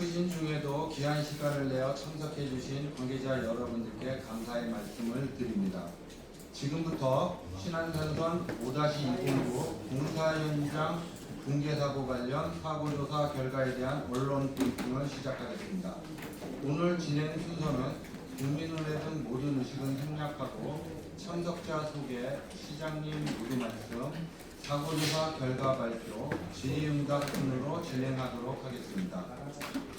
바쁘신 중에도 귀한 시간을 내어 참석해 주신 관계자 여러분들께 감사의 말씀을 드립니다. 지금부터 신안산선 5-209 공사 현장 붕괴사고 관련 사고조사 결과에 대한 언론 브리핑을 시작하겠습니다. 오늘 진행 순서는 국민의회 등 모든 의식은 생략하고 참석자 소개, 시장님 모두 말씀, 사고조사 결과 발표, 질의응답 순으로 진행하도록 하겠습니다.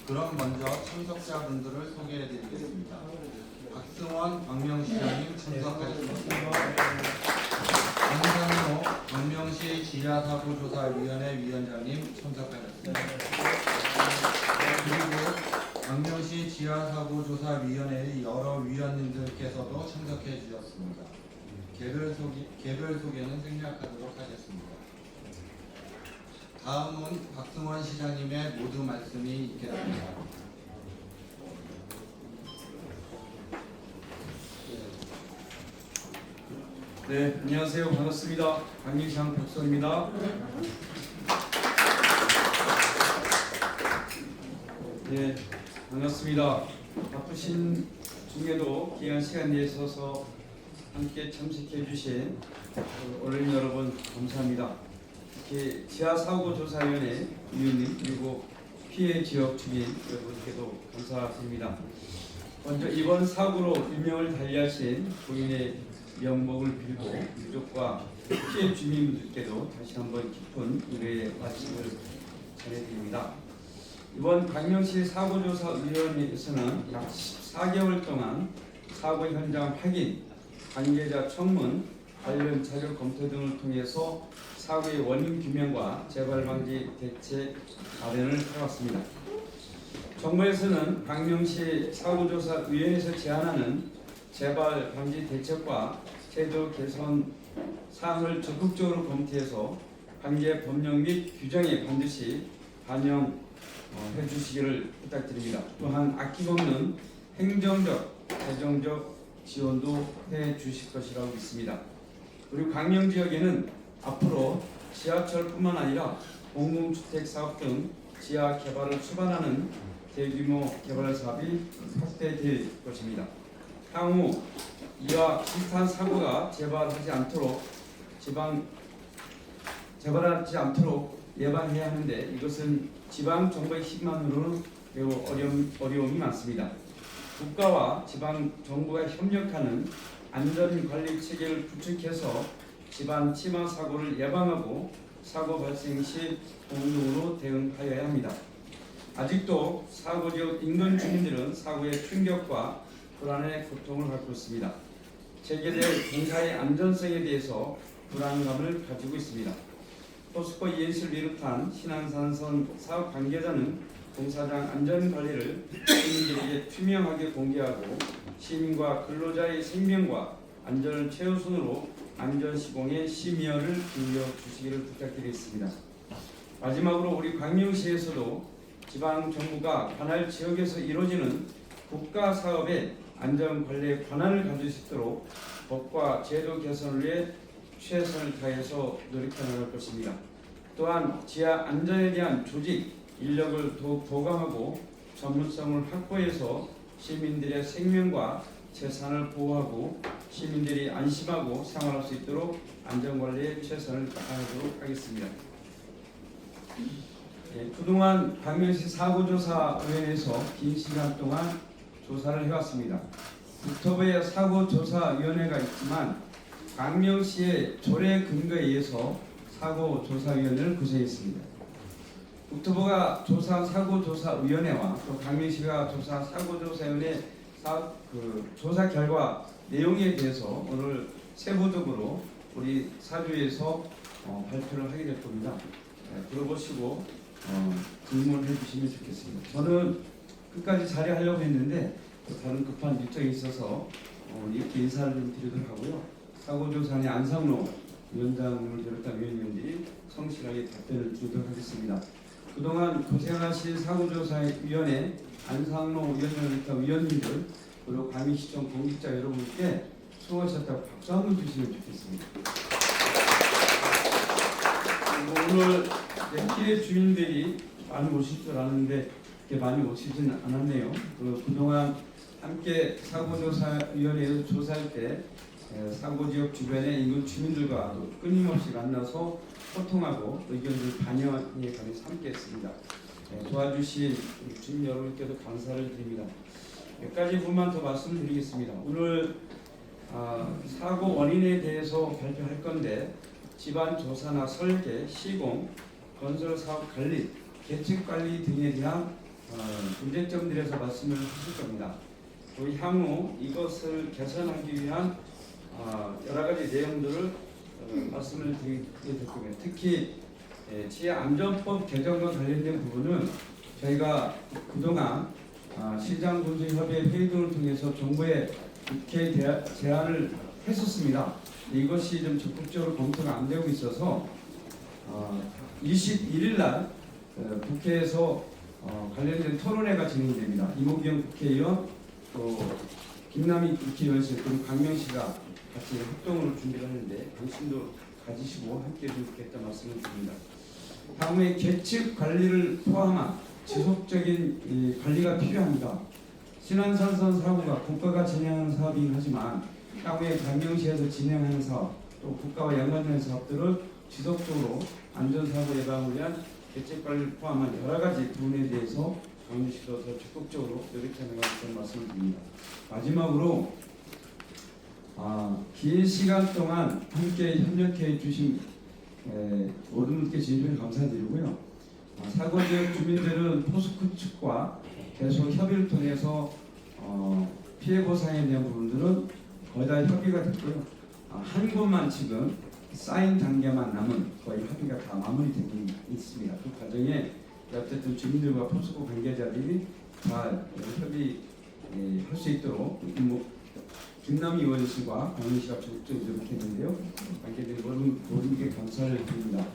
그럼 먼저 참석자분들을 소개해드리겠습니다. 박승원 광명시장님 참석하셨습니다. 강상호 광명시 지하사고조사위원회 위원장님 참석하셨습니다. 그리고 광명시 지하사고조사위원회의 여러 위원님들께서도 참석해 주셨습니다. 개별 소개는 생략하도록 하겠습니다. 다음은 박승원 시장님의 모두 말씀이 있겠습니다. 네, 안녕하세요. 반갑습니다. 광명시장 박수원입니다. 네, 반갑습니다. 바쁘신 중에도 귀한 시간 내셔서 함께 참석해 주신 언론 여러분 감사합니다. 특히 지하사고조사위원회 위원님 그리고 피해 지역 주민 여러분께도 감사드립니다. 먼저 이번 사고로 유명을 달리하신 고인의 명목을 빌고 유족과 피해 주민분들께도 다시 한번 깊은 의뢰의 말씀을 전해드립니다. 이번 광명시 사고조사위원회에서는 약 14개월 동안 사고 현장 확인, 관계자 청문, 관련 자료 검토 등을 통해서 사고의 원인 규명과 재발 방지 대책 마련을 해왔습니다. 정부에서는 광명시 사고조사위원회에서 제안하는 재발 방지 대책과 제도 개선 사항을 적극적으로 검토해서 관계 법령 및 규정에 반드시 반영해 주시기를 부탁드립니다. 또한 아낌없는 행정적, 재정적 지원도 해 주실 것이라고 믿습니다. 그리고 광명 지역에는 앞으로 지하철뿐만 아니라 공공주택 사업 등 지하 개발을 수반하는 대규모 개발 사업이 확대될 것입니다. 향후 이와 비슷한 사고가 재발하지 않도록 예방해야 하는데 이것은 지방 정부의 힘만으로는 매우 어려움이 많습니다. 국가와 지방 정부가 협력하는 안전관리 체계를 구축해서 집안 침하 사고를 예방하고 사고 발생 시 공동으로 대응하여야 합니다. 아직도 사고 지역 인근 주민들은 사고의 충격과 불안의 고통을 받고 있습니다. 재개될 공사의 안전성에 대해서 불안감을 가지고 있습니다. 포스코 ENC를 비롯한 신안산선 사업 관계자는 공사장 안전관리를 시민들에게 투명하게 공개하고 시민과 근로자의 생명과 안전을 최우선으로 안전시공에 심의를 기울여 주시기를 부탁드리겠습니다. 마지막으로 우리 광명시에서도 지방정부가 관할 지역에서 이루어지는 국가사업의 안전관리의 권한을 가질 수 있도록 법과 제도 개선을 위해 최선을 다해서 노력해 나갈 것입니다. 또한 지하 안전에 대한 조직, 인력을 더욱 보강하고 전문성을 확보해서 시민들의 생명과 재산을 보호하고 시민들이 안심하고 생활할 수 있도록 안전관리에 최선을 다하도록 하겠습니다. 그동안 광명시 사고조사위원회에서 긴 시간 동안 조사를 해왔습니다. 국토부의 사고조사위원회가 있지만 광명시의 조례 근거에 의해서 사고조사위원회를 구성했습니다. 국토부가 조사 사고조사위원회와 또 광명시가 조사 사고조사위원회 조사 결과 내용에 대해서 오늘 세부적으로 우리 사주에서 발표를 하게 될 겁니다. 들어보시고 질문해 주시면 좋겠습니다. 저는 끝까지 자리하려고 했는데 다른 급한 일정이 있어서 이렇게 인사를 좀 드리도록 하고요. 사고조사의 안상로 위원장을 비롯한 위원님들이 성실하게 답변을 주도록 하겠습니다. 그동안 고생하신 사고조사위원회 안상로 위원장을 비롯한 위원님들 그리고 광명시청 공직자 여러분께 수고하셨다고 박수 한번 주시면 좋겠습니다. 오늘 피해 주민들이 많이 오실 줄 아는데 그렇게 많이 오시진 않았네요. 그동안 함께 사고조사위원회에서 조사할 때 사고지역 주변의 인근 주민들과 끊임없이 만나서 소통하고 의견을 반영해 가면서 함께했습니다. 도와주신 주민 여러분께도 감사를 드립니다. 몇 가지 부분만 더 말씀드리겠습니다. 오늘 사고 원인에 대해서 발표할 건데 집안 조사나 설계, 시공, 건설 사업 관리, 계측 관리 등에 대한 문제점들에서 말씀을 하실 겁니다. 또 향후 이것을 개선하기 위한 여러 가지 내용들을 말씀을 드리게 될 겁니다. 특히 지하안전법 개정과 관련된 부분은 저희가 그동안 시장군수협의 회의 등을 통해서 정부에 국회에 제안을 했었습니다. 이것이 좀 적극적으로 검토가 안 되고 있어서 21일 날 국회에서 관련된 토론회가 진행됩니다. 이모경 국회의원, 또 김남희 국회의원실, 그리고 강명시가 같이 합동으로 준비를 하는데 관심도 가지시고 함께 해주면 좋겠다 말씀을 드립니다. 향후에 계측 관리를 포함한 지속적인 관리가 필요합니다. 신안산선 사고가 국가가 진행하는 사업이긴 하지만 향후에 강명시에서 진행하는 사업, 또 국가와 연관된 사업들을 지속적으로 안전사고 예방을 위한 계측 관리를 포함한 여러 가지 부분에 대해서 강명시도 더 적극적으로 노력해 나가겠다는 말씀을 드립니다. 마지막으로 긴 시간 동안 함께 협력해 주신 모든 분께 진심으로 감사드리고요. 사고지역 주민들은 포스코 측과 계속 협의를 통해서 피해 보상에 대한 부분들은 거의 다 협의가 됐고요. 한 곳만 지금 사인 단계만 남은 거의 협의가 다 마무리되고 있습니다. 그 과정에 어쨌든 주민들과 포스코 관계자들이 잘 협의할 수 있도록 김남희 의원실과 강민시가 적극적으로 노력했는데요. 관계된 모든 분께 감사를 드립니다.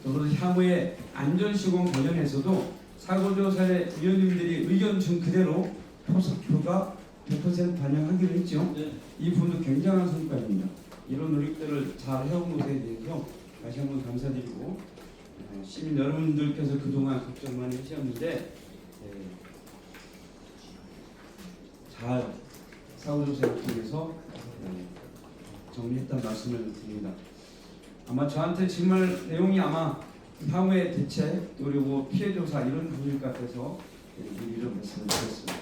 더불어 향후에 안전시공 관련해서도 사고조사의 위원님들이 의견 준 그대로 포스코가 100% 반영하기로 했죠. 네. 이 부분도 굉장한 성과입니다. 이런 노력들을 잘 해온 것에 대해서 다시 한번 감사드리고 시민 여러분들께서 그동안 걱정 많이 하셨는데 잘 사고조사를 통해서 정리했다는 말씀을 드립니다. 아마 저한테 정말 내용이 아마 향후의 대책 그리고 피해조사 이런 부분일 것 같아서 이런 말씀을 드렸습니다.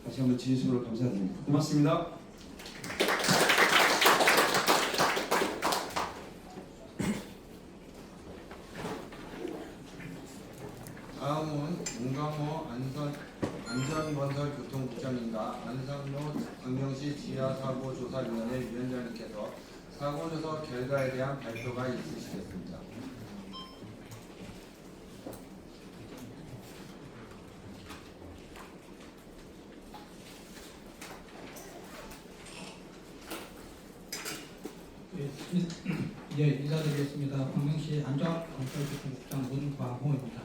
다시 한번 진심으로 감사드립니다. 고맙습니다. 다음은 문광호 안전건설교통국장님과 안상로 강명시 지하사고조사위원회 위원장님께서 사고조사 결과에 대한 발표가 있으시겠습니다. 예, 인사드리겠습니다. 광명시 안전건설교통국장 문광호입니다.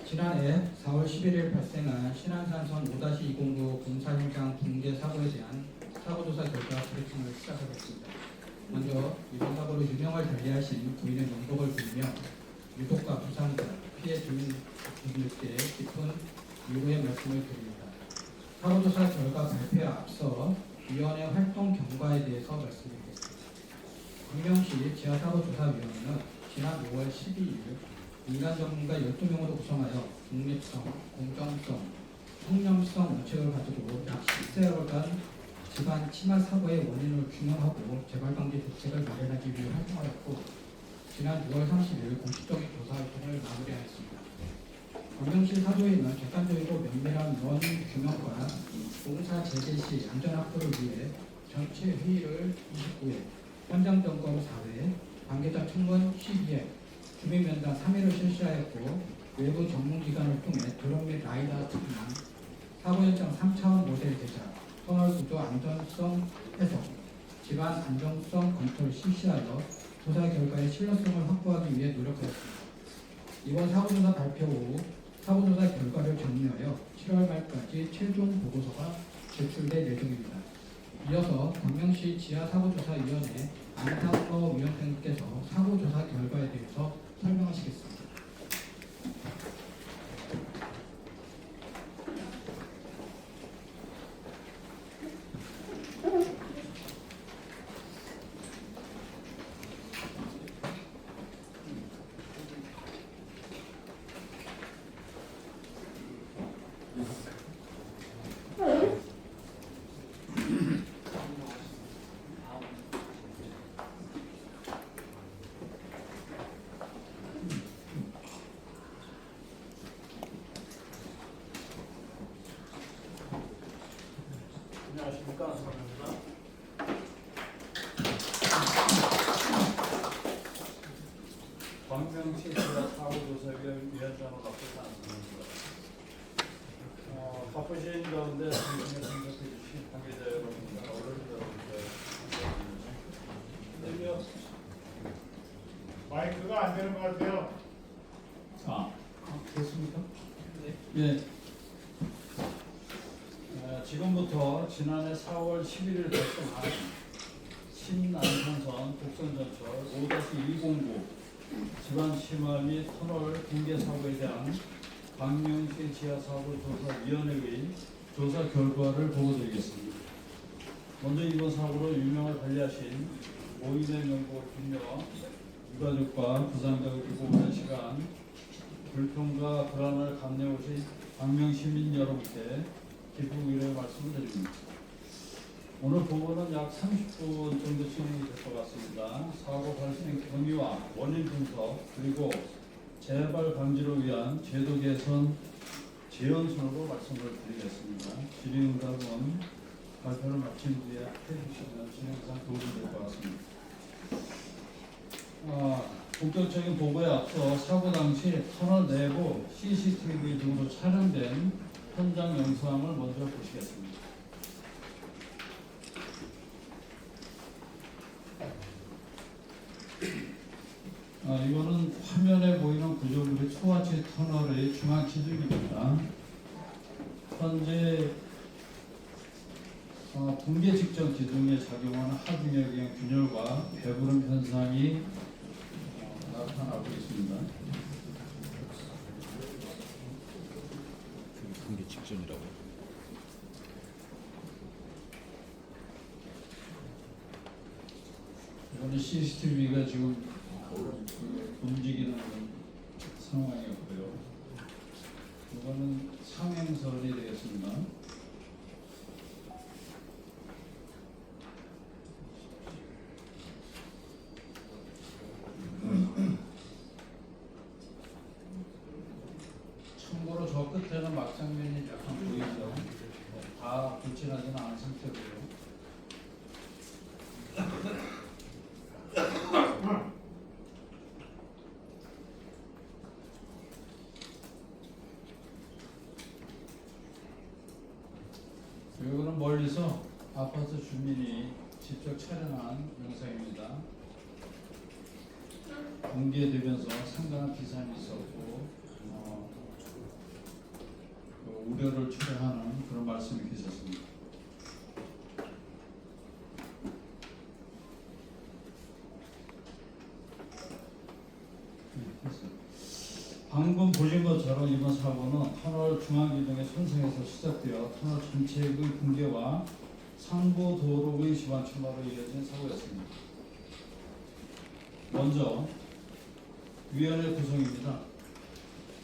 지난해 4월 11일 발생한 신안산선 5-209 공사 현장 붕괴 사고에 대한 사고조사 결과 브리핑을 시작하겠습니다. 먼저 이번 사고로 유명을 달리하신 부인의 명복을 빌며 유족과 부상자, 피해 주민분들께 깊은 위로의 말씀을 드립니다. 사고조사 결과 발표에 앞서 위원회 활동 경과에 대해서 말씀드리겠습니다. 광명시 지하사고조사위원회는 지난 5월 12일 민간 전문가 12명으로 구성하여 중립성, 공정성, 통념성 원칙을 가지고 약 10세월간 집안 침하 사고의 원인을 규명하고 재발방지 대책을 마련하기 위해 활동하였고 지난 6월 30일 공식적인 조사 활동을 마무리하였습니다. 광명시 사조위는 객관적이고 면밀한 원인 규명과 공사 재개 시 안전 확보를 위해 전체 회의를 29회, 현장 점검 4회, 관계자 청문 12회, 주민 면담 3회를 실시하였고 외부 전문기관을 통해 드론 및 라이다 측량, 사고 현장 3차원 모델 제작, 터널 구조 안전성 해석, 집안 안정성 검토를 실시하여 조사 결과의 신뢰성을 확보하기 위해 노력하였습니다. 이번 사고조사 발표 후 사고조사 결과를 정리하여 7월 말까지 최종 보고서가 제출될 예정입니다. 이어서 광명시 지하사고조사위원회 안상로 위원장님께서 사고조사 결과에 대해서 설명하시겠습니다. 안녕하십니까. 서울입니다. 광명시 지하 사고조사위원장을 맡고 있는 안승입니다. 바쁘신 가운데 방송에 참석해 주신 관계자 여러분과 어른 여러분들 감사드립니다. 마이크가 안 되는 것 같아요. 됐습니까? 예. 지금부터 지난해 4월 11일 발생한 신남산선 곡선전철 5-209 집안 침하 및 터널 붕괴 사고에 대한 광명시 지하사고조사위원회의 조사 결과를 보고드리겠습니다. 먼저 이번 사고로 유명을 달리하신 5인의 명복을 빌며 유가족과 부상자들과 오랜 시간 불평과 불안을 감내오신 광명시민 여러분께 기쁜 위로의 말씀을 드립니다. 오늘 보고는 약 30분 정도 진행이 될 것 같습니다. 사고 발생 경위와 원인 분석 그리고 재발 방지를 위한 제도 개선 재연순으로 말씀을 드리겠습니다. 질의응답은 발표를 마친 뒤에 해주시면 진행상 도움이 될 것 같습니다. 본격적인 보고에 앞서 사고 당시 터널 내부 CCTV 등으로 촬영된 현장 영상을 먼저 보시겠습니다. 이거는 화면에 보이는 구조물의 초화체 터널의 중앙 기둥입니다. 현재 붕괴 직전 기둥에 작용하는 하중에 의한 균열과 배부름 현상이 나타나고 있습니다. 붕괴 직전이라고. 이거는 CCTV가 지금 움직이는 상황이었고요. 이거는 상행설이 되겠습니다. 참고로 저 끝에는 막장면이 약간 보이죠. 다 불친하지는 않은 상태고요. 이거는 멀리서 아파트 주민이 직접 촬영한 영상입니다. 공개되면서 상당한 비산이 있었고 우려를 초래하는 그런 말씀이 계셨습니다. 방금 보신 것처럼 이번 사고는 터널 중앙기둥의 손상에서 시작되어 터널 전체의 붕괴와 상부 도로의 집안 침하로 이어진 사고였습니다. 먼저 위원회 구성입니다.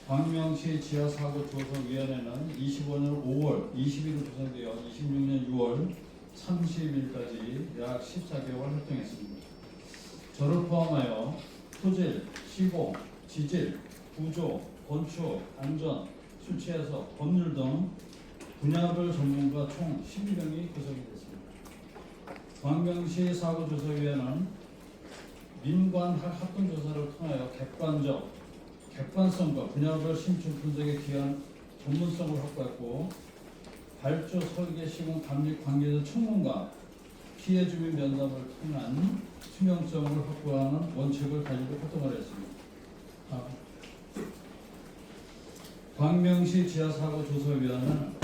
광명시 지하사고조사위원회는 25년 5월 20일 구성되어 26년 6월 30일까지 약 14개월 활동했습니다. 저를 포함하여 토질, 시공, 지질, 구조, 건축, 안전, 수치해석, 법률 등 분야별 전문가 총 12명이 구성이 됐습니다. 광명시 사고조사위원회는 민관 합동조사를 통하여 객관성과 분야별 심층 분석에 기한 전문성을 확보했고 발주, 설계, 시공, 감리 관계자 청문과 피해 주민 면담을 통한 투명성을 확보하는 원칙을 가지고 활동을 했습니다. 광명시 지하사고조사위원회는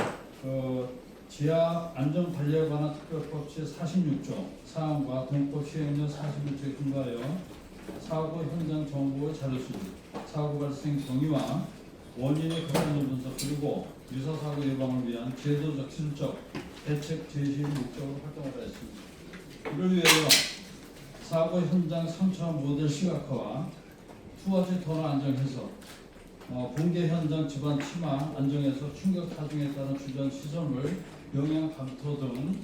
지하 안전관리에 관한 특별법 제46조 사항과 동법 시행령 46조에 근거하여 사고 현장 정보의 자료 수집, 사고 발생 경위와 원인의 근원 분석, 그리고 유사 사고 예방을 위한 제도적, 기술적 대책 제시를 목적으로 활동하려 했습니다. 이를 위하여 사고 현장 3차 모델 시각화와 투하지 터널 안정해서 붕괴 현장 집안 침하 안정해서 충격 타중에 따른 주변 시설물 영향 감토 등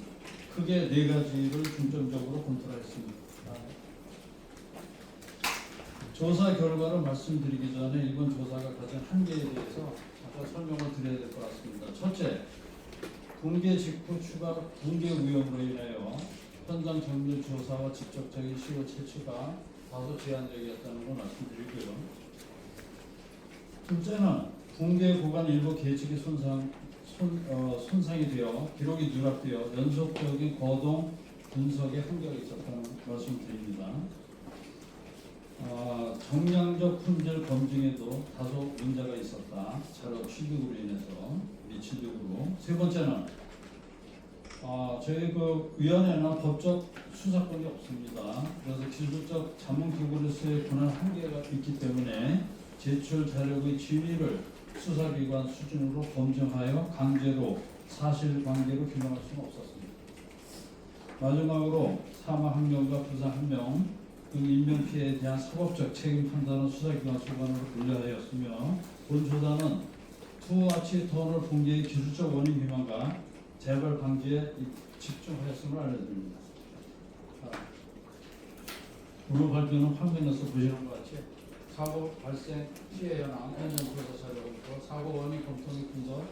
크게 4가지를 중점적으로 검토하였습니다. 조사 결과를 말씀드리기 전에 이번 조사가 가진 한계에 대해서 잠깐 설명을 드려야 될 것 같습니다. 첫째, 붕괴 직후 추가 붕괴 위험으로 인하여 현장 정밀 조사와 직접적인 시효 채취가 다소 제한적이었다는 걸 말씀드리고요. 둘째는 붕괴 구간 일부 계측이 손상이 되어 기록이 누락되어 연속적인 거동 분석에 한계가 있었다는 말씀드립니다. 정량적 품질 검증에도 다소 문제가 있었다. 자료 취득으로 인해서 미취득으로. 세 번째는 저희 그 위원회는 법적 수사권이 없습니다. 그래서 기술적 자문 기구로서의 권한 한계가 있기 때문에 제출 자료의 진위를 수사기관 수준으로 검증하여 강제로 사실관계로 규명할 수는 없었습니다. 마지막으로 사망 1명과 부상 1명 등 인명피해에 대한 사법적 책임 판단은 수사기관 소관으로 분류하였으며 본 조사는 투아치 터널 붕괴의 기술적 원인 규명과 재발 방지에 집중하였음을 알려드립니다. 오늘 발표는 화면에서 보시는 것 같이 사고 발생 피해 현황, 현장 조사 자료부터 사고 원인 검토 및 분석,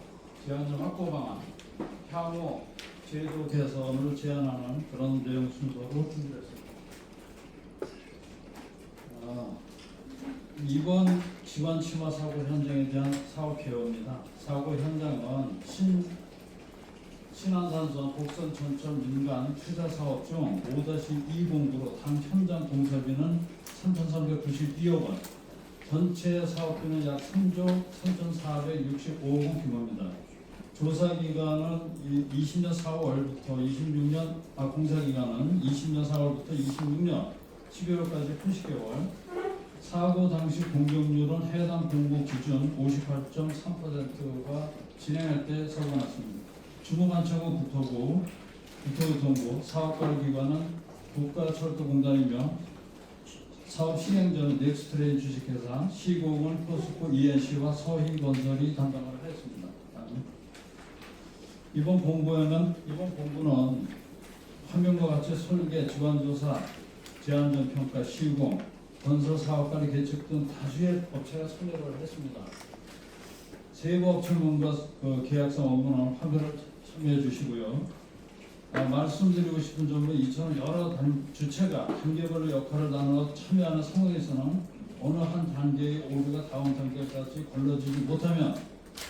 재안전 확보 방안, 향후 제도 개선을 제안하는 그런 내용 순서로 준비했습니다. 이번 집안 침하 사고 현장에 대한 사업 개요입니다. 사고 현장은 신안산선 복선 전철 민간 투자 사업 중 5-2공구로 당 현장 공사비는 3,392억 원, 전체 사업비는 약 3조 3,465억 원 규모입니다. 조사 기간은 20년 4월부터 26년 공사 기간은 20년 4월부터 26년 12월까지 80개월. 사고 당시 공격률은 해당 공고 기준 58.3%가 진행할 때 사고가 났습니다. 중부만청은 국토교통부, 사업관리기관은 국가철도공단이며 사업 시행자는 넥스트레인 주식회사, 시공은 포스코 ENC와 서희건설이 담당을 하였습니다. 이번 공부는 화면과 같이 설계, 지원조사, 제안전평가, 시공, 건설 사업관리 계측 등 다수의 업체가 참여를 했습니다. 세부 업체문과 계약상 업무는 화면을 참여해 주시고요. 말씀드리고 싶은 점은 이처럼 여러 주체가 단계별로 역할을 나누어 참여하는 상황에서는 어느 한 단계의 오류가 다음 단계까지 걸러지지 못하면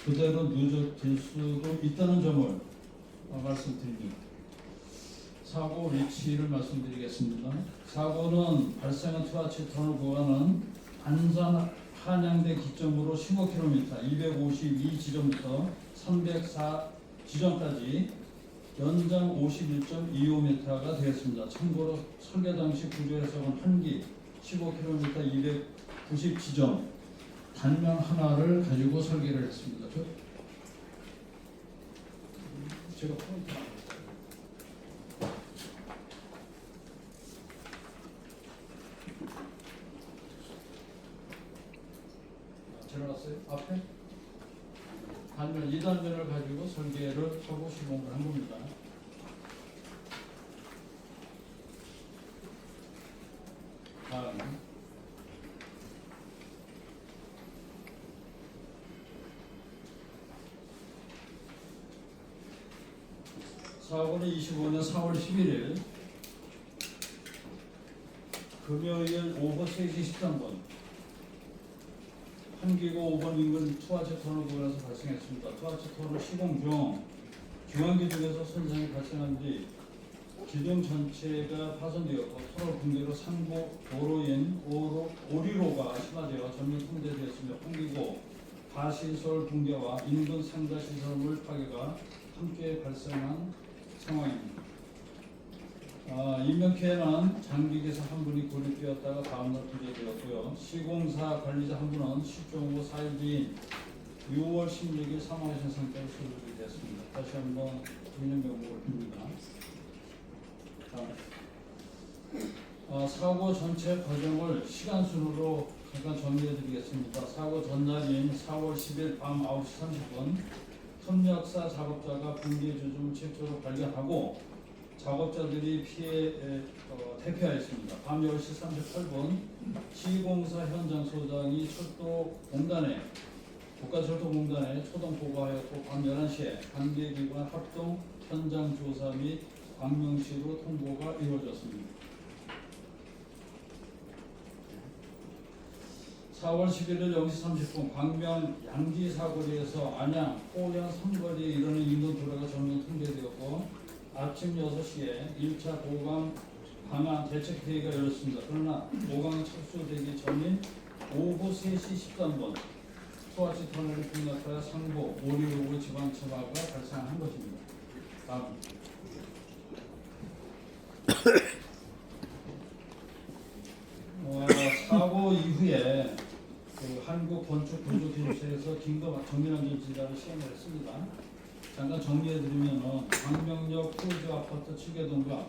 그대로 누적될 수도 있다는 점을 말씀드립니다. 사고 위치를 말씀드리겠습니다. 사고는 발생한 투하치 터널 구간은 안산 한양대 기점으로 15km, 252지점부터 304 지점까지 연장 51.25m가 되었습니다. 참고로 설계 당시 구조 해석은 한기 15km 290지점 단면 하나를 가지고 설계를 했습니다. 제가 포인트 지나갔어요? 앞에? 단면, 2단면을 가지고 설계를 하고 시공을 한 겁니다. 다음. 사고는 25년 4월 11일 금요일 오후 3시 13분 한기고 5번 인근 투하체 터널 구간에서 발생했습니다. 투하체 터널 시공 중 중앙기 중에서 손상이 발생한 뒤 기둥 전체가 파손되었고 터널 붕괴로 상부 도로인 오리로가 심화되어 전면 통제되었으며 한기고 가시설 붕괴와 인근 상가 시설물 파괴가 함께 발생한 상황입니다. 인명피해는 장비기사 한 분이 골이 뛰었다가 다음날 구조되었고요. 시공사 관리자 한 분은 실종 후 4일 뒤인 6월 16일 사망하신 상태로 수습이 됐습니다. 다시 한번 국민 명복을 빕니다. 사고 전체 과정을 시간 순으로 잠깐 정리해 드리겠습니다. 사고 전날인 4월 10일 밤 9시 30분 협력사 작업자가 붕괴 주점을 최초로 발견하고 작업자들이 피해 대피하였습니다. 밤 10시 38분 시공사 현장 소장이 철도공단에 국가철도공단에 초동 보고하였고 밤 11시에 관계기관 합동 현장 조사 및 광명시로 통보가 이루어졌습니다. 4월 11일 0시 30분 광명 양지 사거리에서 안양, 호령 3거리에 이르는 인근 도로가 전면 통제되었고 아침 6시에 1차 보강 방안 대책회의가 열렸습니다. 그러나 보강이 착수되기 전인 오후 3시 13분 토아치 터널이 폭락하여 상보, 오리로고 지방치마가 발생한 것입니다. 다음. 사고 이후에 한국건축구조기술사에서 긴급 정밀안전지단을 시행을 했습니다. 잠깐 정리해드리면 광명역 푸르지 아파트 7개동과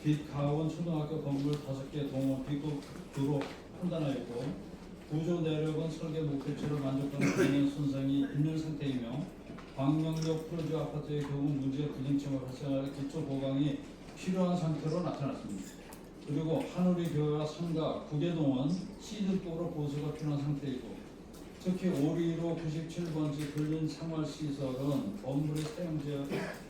빛가온 초등학교 건물 5개 동원 비급도로 판단하였고 구조 내력은 설계 목표치를 만족하는 개인 손상이 있는 상태이며 광명역 푸르지 아파트의 경우 문제 부딪힘을 발생하여 기초 보강이 필요한 상태로 나타났습니다. 그리고 한우리 교회와 상가 9개동은 C등급으로 보수가 필요한 상태이고 특히 오리로 97번지 근린 생활시설은 건물의 사용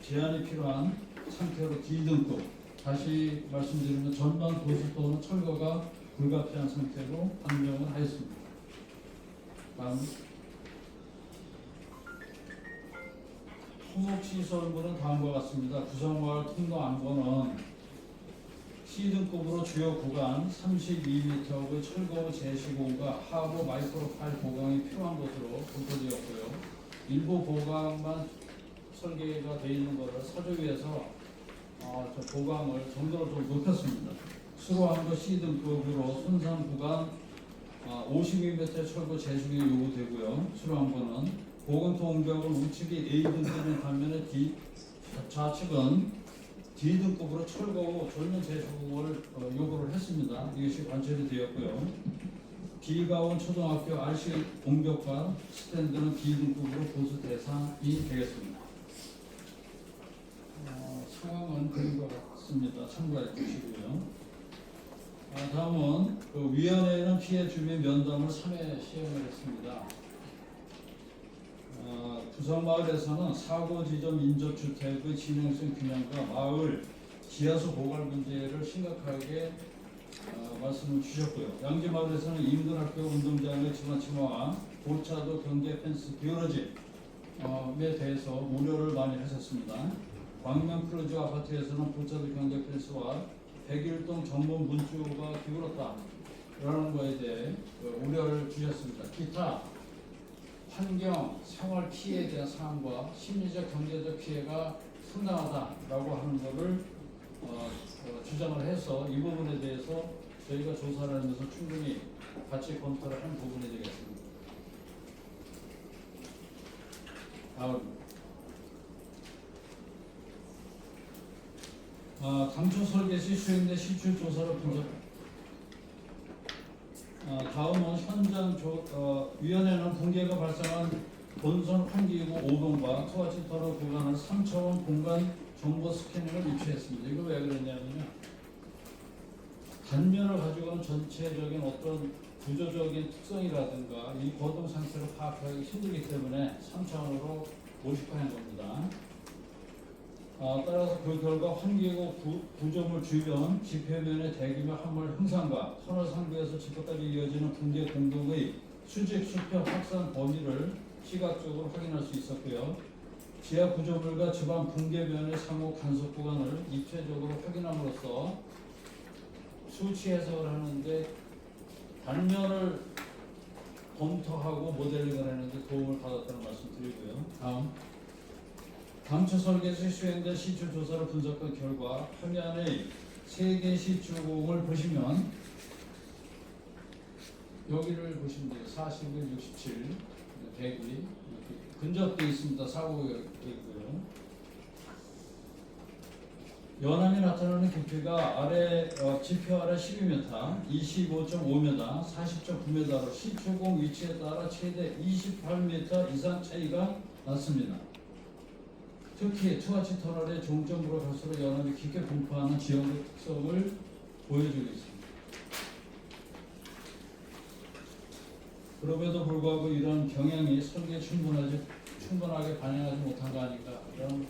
제한이 필요한 상태로 D등급. 다시 말씀드리면 전방 보수 또는 철거가 불가피한 상태로 판정을 하였습니다. 다음. 토목시설물은 다음과 같습니다. 구성마을 통로 안건은 C등급으로 주요 구간 32m의 철거 재시공과 하부 마이크로 파일 보강이 필요한 것으로 검토되었고요. 일부 보강만 설계가 되어 있는 것을 사조위에서 보강을 정도를 좀 높였습니다. 수로한 것 C등급으로 손상 구간 52m 철거 재시공이 요구되고요. 수로한 거는 보건토 옹벽은 우측이 A등급인 반면에 좌측은 D등급으로 철거 후 전면 재수공을 요구를 했습니다. 이것이 관철이 되었고요. 비가온 초등학교 RC 공격과 스탠드는 D등급으로 보수 대상이 되겠습니다. 상황은 그런 것 같습니다. 참고해 주시고요. 다음은 위원회는 피해 주민 면담을 3회 시행을 했습니다. 부성마을에서는 사고 지점 인접주택의 진행성 균형과 마을 지하수 고갈 문제를 심각하게 말씀을 주셨고요. 양지마을에서는 인근 학교 운동장의 지방치마와 보차도 경계 펜스 기울어짐에 대해서 우려를 많이 하셨습니다. 광명 프로즈 아파트에서는 보차도 경계 펜스와 101동 전문 문주가 기울었다라는 것에 대해 우려를 주셨습니다. 기타 환경, 생활 피해에 대한 사항과 심리적, 경제적 피해가 상당하다라고 하는 것을 주장을 해서 이 부분에 대해서 저희가 조사를 하면서 충분히 같이 검토를 한 부분이 되겠습니다. 다음. 당초 설계 시 수행된 시출 조사를 분석. 다음은 현장 위원회는 붕괴가 발생한 본선 환기구 5동과 토아치 터널 구간을 3차원 공간 정보 스캐닝을 입수했습니다. 이거 왜 그랬냐면요. 단면을 가지고는 전체적인 어떤 구조적인 특성이라든가 이 거동 상태를 파악하기 힘들기 때문에 3차원으로 모집한 겁니다. 따라서 그 결과 환기구 구조물 주변 지표면의 대규모 화물 형상과 터널 상부에서 지표까지 이어지는 붕괴 공동의 수직 수평 확산 범위를 시각적으로 확인할 수 있었고요. 지하 구조물과 지방 붕괴면의 상호 간섭 구간을 입체적으로 확인함으로써 수치 해석을 하는데 단면을 검토하고 모델링을 하는데 도움을 받았다는 말씀 드리고요. 다음. 당초 설계에서 수행된 시출 조사를 분석한 결과 화면의 세계 시추공을 보시면 여기를 보시면 돼요. 41, 67, 102 이렇게 근접되어 있습니다. 사고가 있고요. 연암이 나타나는 깊이가 아래 지표 아래 12m, 25.5m, 40.9m로 시추공 위치에 따라 최대 28m 이상 차이가 났습니다. 특히 투하치 터널의 종점으로 갈수록 연암이 깊게 분포하는 지형의 특성을 보여주고 있습니다. 그럼에도 불구하고 이런 경향이 설계에 충분하게 반영하지 못한 거 아닌가 이런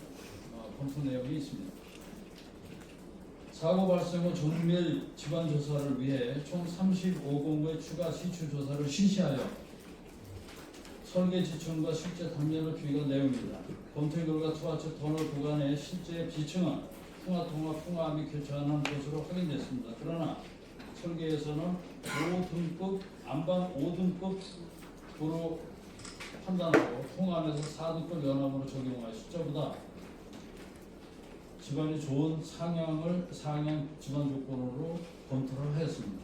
검토 내용이 있습니다. 사고 발생 후 정밀 지반 조사를 위해 총 35공구의 추가 시추 조사를 실시하여 설계 지층과 실제 단면을 비교한 내용입니다. 검토 결과 투하치 터널 구간의 실제 지층은 풍화통과 풍화암이 교차하는 것으로 확인됐습니다. 그러나 설계에서는 5등급 안반 5등급으로 판단하고 풍암에서 4등급 연암으로 적용하여 숫자보다 지반이 좋은 상향 지반 조건으로 검토를 했습니다.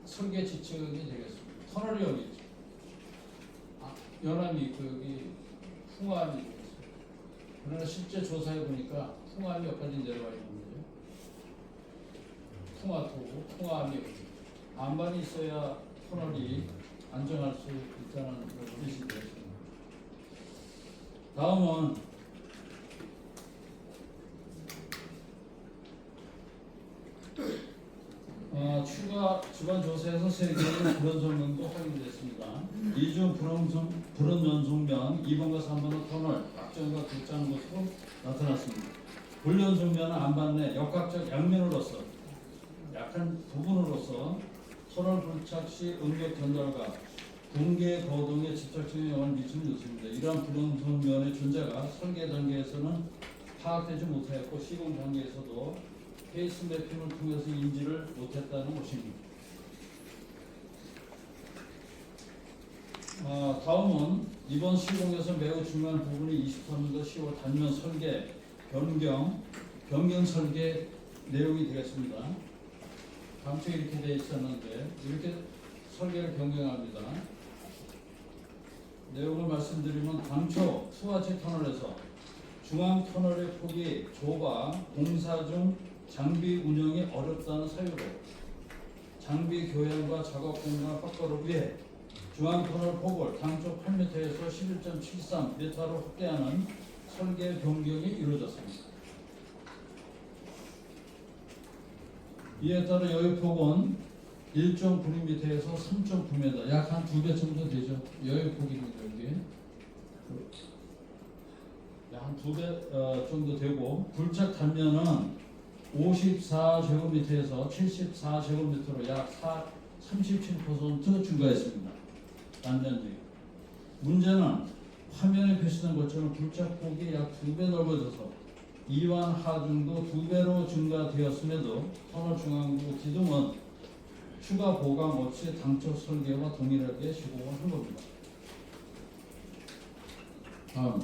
설계 지층이 되겠습니다. 터널이 여기 있죠. 연암이 있고 여기 풍암이 되겠습니다. 그러나 실제 조사해 보니까 풍암이 여기까지 내려와 있는 거죠. 풍화토고 풍암이 여기. 안반이 있어야 터널이 안정할 수 있다는 걸 뜻이 되겠습니다. 다음은 추가 지반 조사에서 3개의 불연 성능도 확인됐습니다. 이중 불연 연속면 2번과 3번은 터널 앞전과 교차하는 것으로 나타났습니다. 불연 정면은 안반 내 역학적 양면으로서 약한 부분으로서 터널 불착 시 응력 전달과 공개 거동에 집착적인 영향을 미치는 요소입니다. 이러한 불연성면의 존재가 설계 단계에서는 파악되지 못하였고 시공 단계에서도 페이스 매핑을 통해서 인지를 못했다는 것입니다. 다음은 이번 시공에서 매우 중요한 부분이 23년도 10월 단면 설계 변경 설계 내용이 되겠습니다. 감초에 이렇게 되어 있었는데 이렇게 설계를 변경합니다. 내용을 말씀드리면 당초 투하치 터널에서 중앙 터널의 폭이 좁아 공사 중 장비 운영이 어렵다는 사유로 장비 교양과 작업 공간 확보를 위해 중앙 터널 폭을 당초 8m에서 11.73m로 확대하는 설계 변경이 이루어졌습니다. 이에 따라 여유 폭은 1.9m에서 3.9m, 약 한 2배 정도 되죠. 여유 폭입니다. 이게 약 한 2배 정도 되고 불착 단면은 54제곱미터에서 74제곱미터로 약 37% 증가했습니다. 단면이. 문제는 화면에 표시된 것처럼 불착폭이 약 2배 넓어져서 이완 하중도 2배로 증가되었음에도 터널 중앙부 기둥은 추가 보강 없이 당초 설계와 동일하게 시공을 한 겁니다. 다음,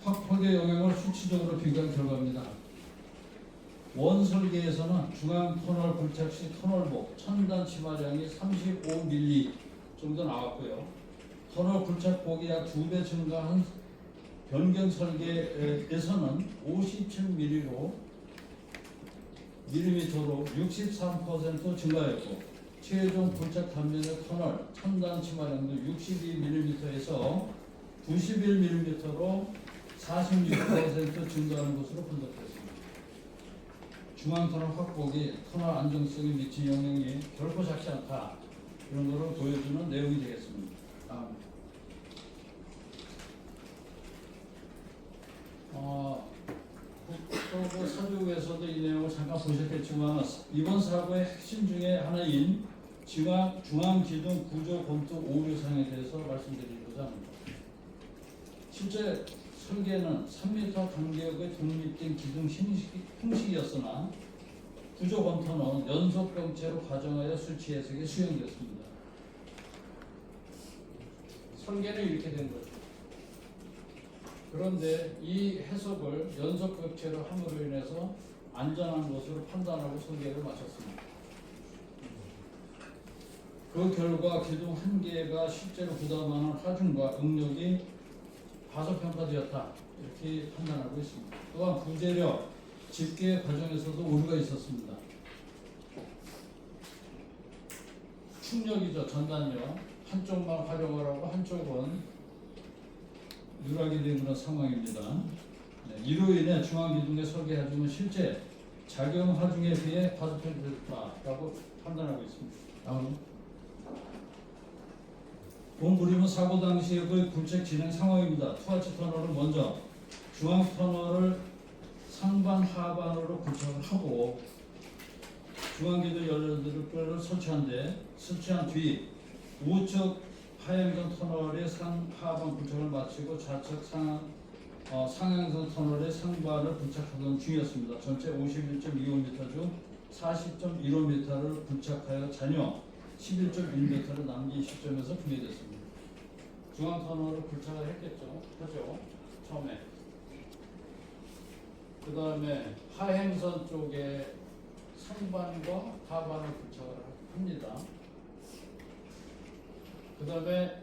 확폭의 영향을 수치적으로 비교한 결과입니다. 원 설계에서는 중앙 터널 불착 시 터널복 천단 치마량이 35mm 정도 나왔고요. 터널 불착폭이 약 2배 증가한 변경 설계에서는 57mm로 63% 증가했고 최종 불착 단면의 터널 천단 치마량도 62mm에서 91mm로 46% 증가하는 것으로 분석됐습니다. 중앙 터널 확폭이 터널 안정성에 미친 영향이 결코 작지 않다. 이런 것을 보여주는 내용이 되겠습니다. 다음. 국토부 서류에서도 이 내용을 잠깐 보셨겠지만 이번 사고의 핵심 중에 하나인 중앙 기둥 구조 검토 오류 사항에 대해서 말씀드리고자 합니다. 실제 설계는 3m 간격의 독립된 기둥 형식이었으나 구조 검토는 연속 병체로 가정하여 수치 해석에 수행되었습니다. 설계는 이렇게 된 거죠. 그런데 이 해석을 연속 객체로 함으로 인해서 안전한 것으로 판단하고 설계를 마쳤습니다. 그 결과 기둥 한 개가 실제로 부담하는 하중과 응력이 과소평가되었다 이렇게 판단하고 있습니다. 또한 부재력 집계 과정에서도 오류가 있었습니다. 충력이죠. 전단력 한쪽만 활용을 하고 한쪽은 누락이 된 그런 상황입니다. 네, 이로 인해 중앙기둥의 설계 하중은 실제 작용 하중에 비해 과소평가됐다라고 판단하고 있습니다. 다음 본 그림은 사고 당시의 그 굴착 진행 상황입니다. 투하치 터널은 먼저 중앙 터널을 상반 하반으로 굴착을 하고 중앙기둥 연료들을 설치한 뒤 우측 하행선 터널의 상하반 굴착을 마치고 좌측 상행선 터널의 상반을 굴착하던 중이었습니다. 전체 51.25m 중 40.15m를 굴착하여 잔여 11.1m를 남긴 시점에서 분해됐습니다. 중앙 터널을 굴착을 했겠죠. 그죠? 처음에. 그 다음에 하행선 쪽에 상반과 하반을 굴착을 합니다. 그 다음에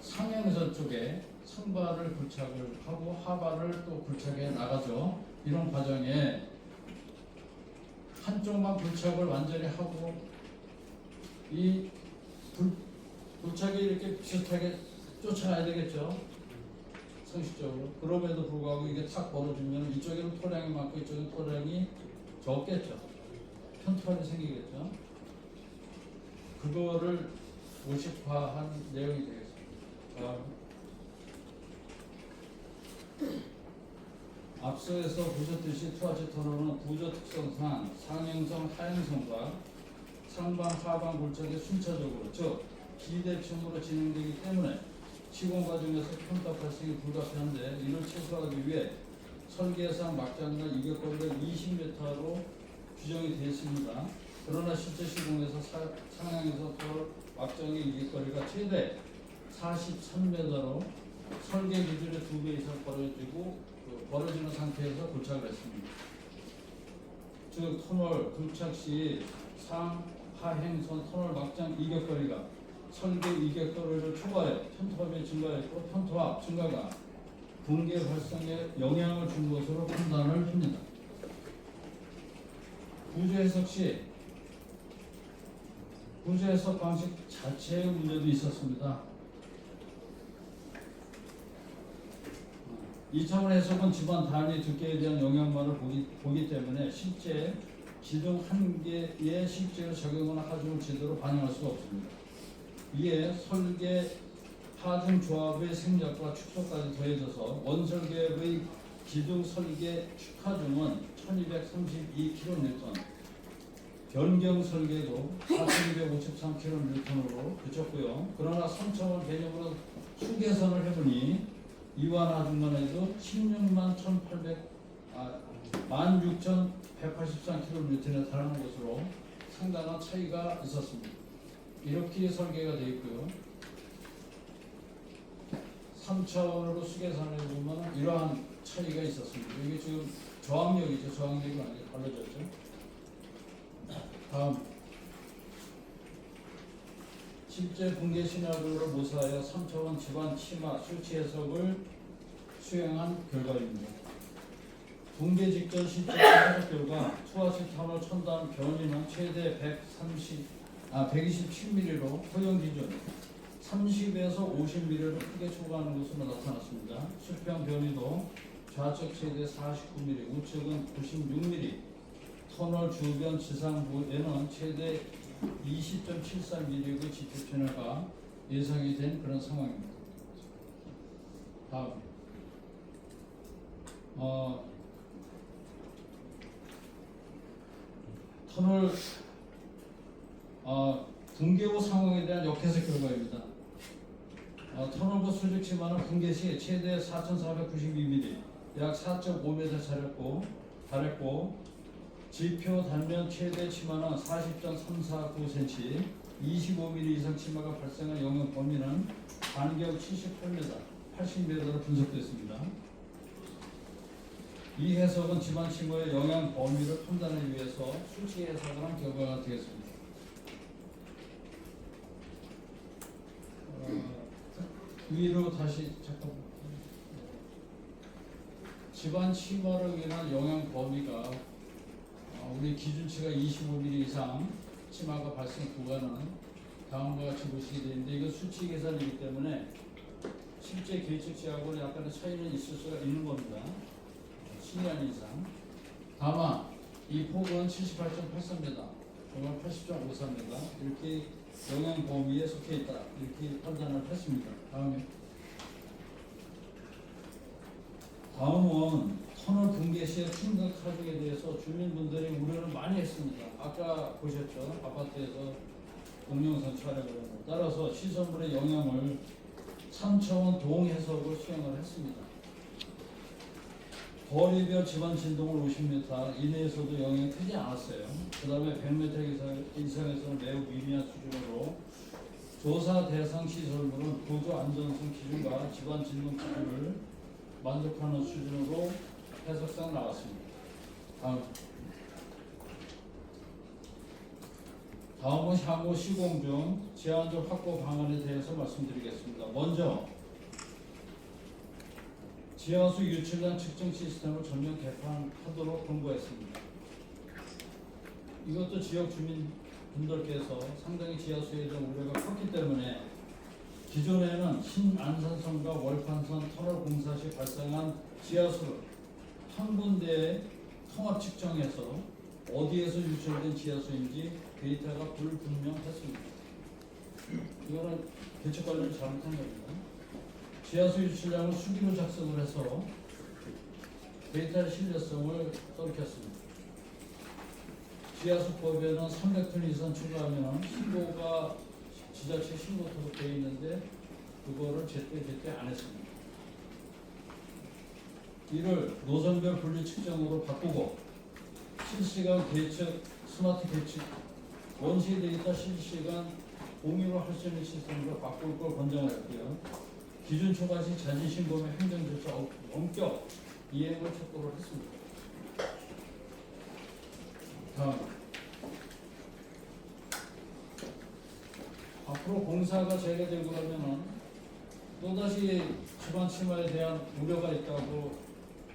상행선 쪽에 상반을 굴착을 하고 하반을 또 굴착해 나가죠. 이런 과정에 한쪽만 굴착을 완전히 하고 이 굴착이 이렇게 비슷하게 쫓아가야 되겠죠. 상식적으로. 그럼에도 불구하고 이게 탁 벌어지면 이쪽에는 토량이 많고 이쪽에는 토량이 적겠죠. 편투함이 생기겠죠. 그거를 모식화한 내용이 되겠습니다. 앞서에서 보셨듯이 투하치 터널은 구조 특성상 상행선, 하행선과 상반, 하반 굴착이 순차적으로 즉 비대칭으로 진행되기 때문에 시공 과정에서 편탑 발생이 불가피한데 이를 최소화하기 위해 설계상 막장과 이격거리가 20m로 규정이 되어 있습니다. 그러나 실제 시공에서 상향에서 막장의 이격거리가 최대 43m로 설계 기준의 2배 이상 벌어지는 상태에서 굴착을 했습니다. 즉 터널 굴착 시 상하행선 터널 막장 이격거리가 설계 이격거리를 초과해 편투압이 증가했고 편투압 증가가 붕괴 발생에 영향을 준 것으로 판단을 합니다. 구조 해석 시 구조 해석 방식 자체의 문제도 있었습니다. 2차원 해석은 집안 단위 두께에 대한 영향만을 보기 때문에 실제 기둥 한 개에 실제로 적용하는 하중을 제대로 반영할 수가 없습니다. 이에 설계 하중 조합의 생략과 축소까지 더해져서 원설계의 기둥 설계 축하중은 1232kN, 변경 설계도 4253kN으로 그쳤고요. 그러나 3차원 개념으로 수계선을 해보니 이완 하중만 해도 16,183kN에 달하는 것으로 상당한 차이가 있었습니다. 이렇게 설계가 되어 있고요. 3차원으로 수계선을 보면 이러한 차이가 있었습니다. 이게 지금 저항력이죠. 저항력이 많이 달라졌죠. 다음 실제 붕괴 시나리오를 모사하여 3차원 집안 치마 수치 해석을 수행한 결과입니다. 붕괴 직전 실제 해석 결과 투하치 터널 천단 변이는 최대 127mm로 허용 기준 30에서 50mm를 크게 초과하는 것으로 나타났습니다. 수평 변이도 좌측 최대 49mm, 우측은 96mm, 터널 주변 지상부에는 최대 20.73mm의 지표 변화가 예상이 된 그런 상황입니다. 다음 터널 붕괴 후 상황에 대한 역해석 결과입니다. 터널부 수직 치마는 붕괴 시 최대 4,492mm, 약 4.5m 달했고 지표 단면 최대 치마는 40.349cm, 25mm 이상 치마가 발생한 영역 범위는 반경 78m, 80m로 분석됐습니다. 이 해석은 집안 침해의 영향 범위를 판단하기 위해서 수치 해석을 한 결과가 되겠습니다. 위로 다시 잠깐. 집안 침해로 인한 영향 범위가 우리 기준치가 25mm 이상 침하가 발생 구간은 다음과 같이 보시게 되는데, 이거 수치 계산이기 때문에 실제 계측치하고는 약간의 차이는 있을 수가 있는 겁니다. 10년 이상. 다만 이 폭은 78.83m, 정말 80.53m 이렇게 영향 범위에 속해 있다, 이렇게 판단을 했습니다. 다음은 터널 붕괴 시의 충격 가중에 대해서 주민분들이 우려를 많이 했습니다. 아까 보셨죠? 아파트에서 동영상 촬영을 하고, 따라서 시설물의 영향을 3차원 동해석을 수행을 했습니다. 거리별 집안 진동을 50m 이내에서도 영향이 크지 않았어요. 그 다음에 100m 이상에서는 매우 미미한 수준으로 조사 대상 시설물은 구조 안전성 기준과 집안 진동 기준을 만족하는 수준으로 해석상 나왔습니다. 다음은 향후 시공 중 제한적 확보 방안에 대해서 말씀드리겠습니다. 먼저 지하수 유출량 측정 시스템을 전면 개판하도록 권고했습니다. 이것도 지역 주민분들께서 상당히 지하수에 대한 우려가 컸기 때문에 기존에는 신안산선과 월판선 터널 공사 시 발생한 지하수를 한 군데에 통합 측정해서 어디에서 유출된 지하수인지 데이터가 불분명했습니다. 이거는 개척관리를 잘못한 겁니다. 지하수 유출량을 수기로 작성을 해서 데이터의 신뢰성을 떨켰습니다. 지하수법에는 300톤 이상 추가하면 신고가 지자체 신고토록 되어 있는데 그거를 제때 안 했습니다. 이를 노선별 분리 측정으로 바꾸고 실시간 계측, 스마트 계측, 원시 데이터 실시간 공유를 할 수 있는 시스템으로 바꿀 걸 권장을 했고요. 기준 초과 시 자진 신고 및 행정 절차 원격 이행을 촉구를 했습니다. 다음, 앞으로 공사가 재개되고 나면은 또다시 집안 침해에 대한 우려가 있다고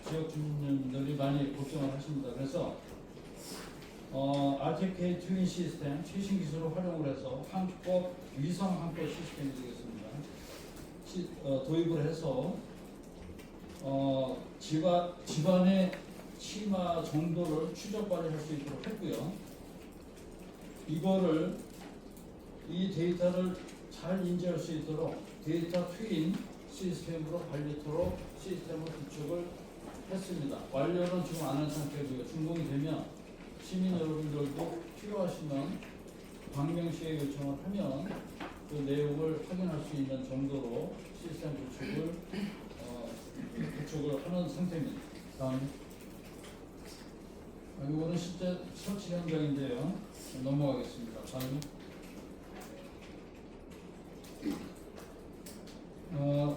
지역 주민들이 많이 걱정을 하십니다. 그래서 RTK 트윈 시스템 최신 기술을 활용을 해서 항법 위성 항법 시스템이 되겠습니다. 도입을 해서 집안의 침하 정도를 추적 관리할 수 있도록 했고요. 이 데이터를 잘 인지할 수 있도록 데이터 트윈 시스템으로 관리토록 시스템을 구축을 했습니다. 완료는 지금 안 한 상태고요. 준공이 되면 시민 여러분들도 필요하시면 광명시에 요청을 하면 그 내용을 확인할 수 있는 정도로 시스템 구축을 하는 상태입니다. 다음, 이거는 실제 설치 현장인데요. 넘어가겠습니다. 다음,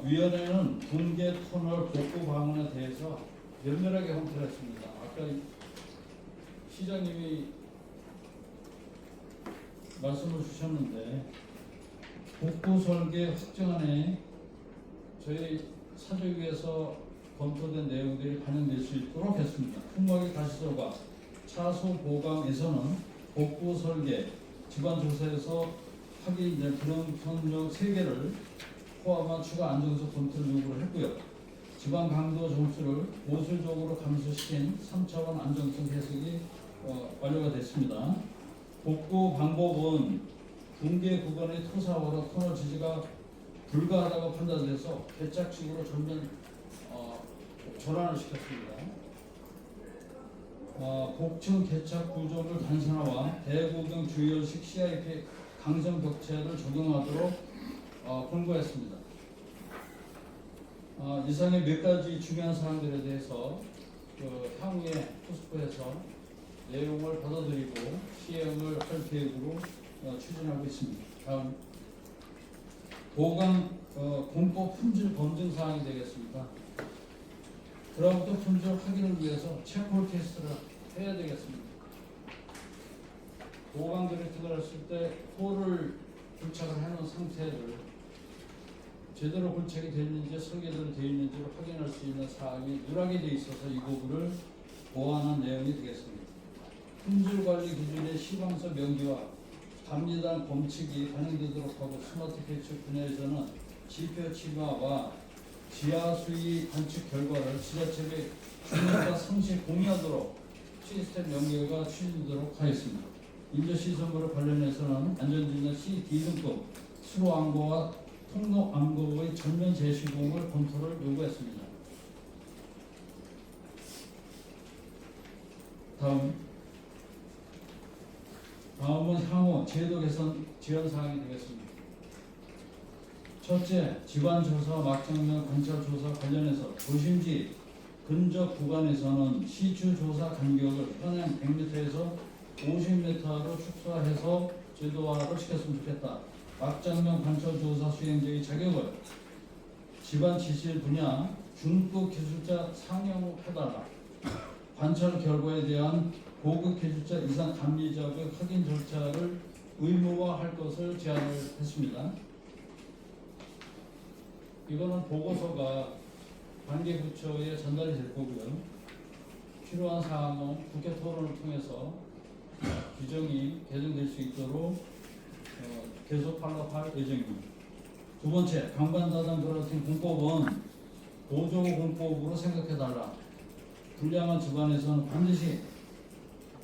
위원회는 붕괴 터널 복구 방안에 대해서 면밀하게 검토를 했습니다. 아까 시장님이 말씀을 주셨는데 복구 설계 확정안에 저희 사조위에서 검토된 내용들이 반영될 수 있도록 했습니다. 풍막의 가시설과 차수 보강에서는 복구 설계, 집안 조사에서 확인된 불응 선정 3개를 포함한 추가 안정성 검토를 요구를 했고요. 집안 강도 점수를 보수적으로 감소시킨 3차원 안정성 해석이 완료가 됐습니다. 복구 방법은 붕괴 구간의 토사화로 터널 지지가 불가하다고 판단돼서 개착식으로 전면 전환을 시켰습니다. 복층 개착 구조물 단순화와 대구경 주요식 CIP 강성 격차를 적용하도록 권고했습니다. 이상의 몇 가지 중요한 사항들에 대해서 향후에 포스코에서 내용을 받아들이고 시행을 할 계획으로 추진하고 있습니다. 다음, 보강 공법 품질 검증 사항이 되겠습니다. 그로부터 품질 확인을 위해서 체크홀 테스트를 해야 되겠습니다. 보강 그래프를 했을 때 홀을 부착을 해놓은 상태를 제대로 굴착이 되는지 설계대로 되어 있는지를 확인할 수 있는 사항이 누락이 되어 있어서 이 부분을 보완한 내용이 되겠습니다. 품질관리 기준의 시방서 명기와 감리단 범칙이 반영되도록 하고 스마트 개축 분야에서는 지표 치마와 지하수위 관측 결과를 지자체의 주민과 상시 공유하도록 시스템 연계가 추진되도록 하였습니다. 인저시설물에 관련해서는 안전진단 CD 등급 수로 암고와 통로 암고의 전면 재시공을 검토를 요구했습니다. 다음은 향후 제도 개선 지원 사항이 되겠습니다. 첫째, 지관조사, 막장면 관찰조사 관련해서 도심지 근접 구간에서는 시추조사 간격을 현행 100m에서 50m로 축소해서 제도화를 시켰으면 좋겠다. 막장면 관찰조사 수행자의 자격을 지관 지실 분야 중급 기술자 상영해달라. 관찰 결과에 대한 고급 기술자 이상 감리자의 확인 절차를 의무화할 것을 제안을 했습니다. 이거는 보고서가 관계부처에 전달이 될 거고요. 필요한 사항은 국회 토론을 통해서 규정이 개정될 수 있도록 계속 팔로우할 예정입니다. 두 번째, 강반다단과 같은 공법은 보조 공법으로 생각해달라. 불량한 집안에서는 반드시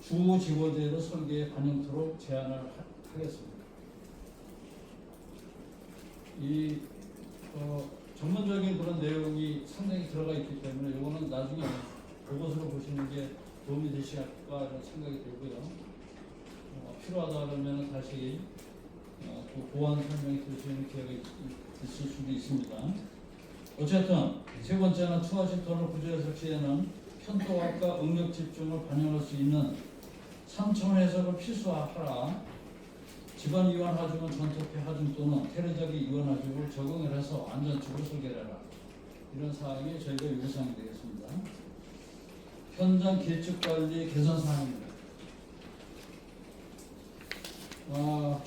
주 지고대로 설계에 반영토록 제안을 하겠습니다. 이 전문적인 그런 내용이 상당히 들어가 있기 때문에 이거는 나중에 보고서로 보시는 게 도움이 되시 않을까 이런 생각이 들고요. 필요하다 그러면 다시 보완 설명이 될 수 있는 기회가 있을 수도 있습니다. 어쨌든 세 번째는 투하식 터널 구조의 설치에는 편도학과 응력 집중을 반영할 수 있는 3차원 해석을 필수화하라. 집안 이완 하중은 전토피 하중 또는 테레자기 이완 하중을 적응을 해서 안전축을 설계해라. 이런 사항이 저희가 요구사항이 되겠습니다. 현장 계측관리 개선 사항입니다.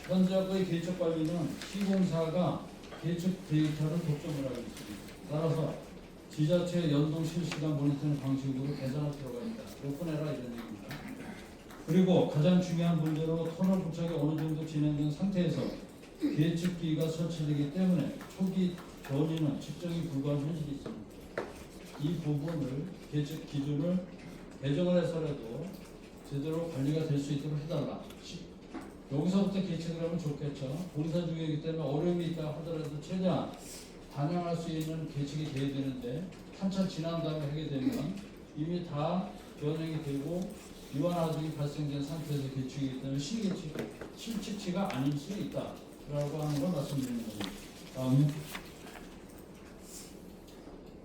현장의 계측관리는 시공사가 계측 데이터를 독점을 하고 있습니다. 따라서 지자체 연동 실시간 모니터링 방식으로 개선할 필요가 있다. 오픈해라 이런 얘기입니다. 그리고 가장 중요한 문제로 터널 부착이 어느 정도 진행된 상태에서 계측기가 설치되기 때문에 초기 전이는 측정이 불가한 현실이 있습니다. 이 부분을 계측 기준을 개정을 해서라도 제대로 관리가 될 수 있도록 해달라. 여기서부터 계측을 하면 좋겠죠. 공사 중이기 때문에 어려움이 있다 하더라도 최대한 반영할 수 있는 계측이 돼야 되는데 한참 지난 다음에 하게 되면 이미 다 변형이 되고 이완하중이 발생된 상태에서 계측이기 때문에 실측치가 아닐 수 있다라고 하는 걸 말씀드리는 겁니다. 다음에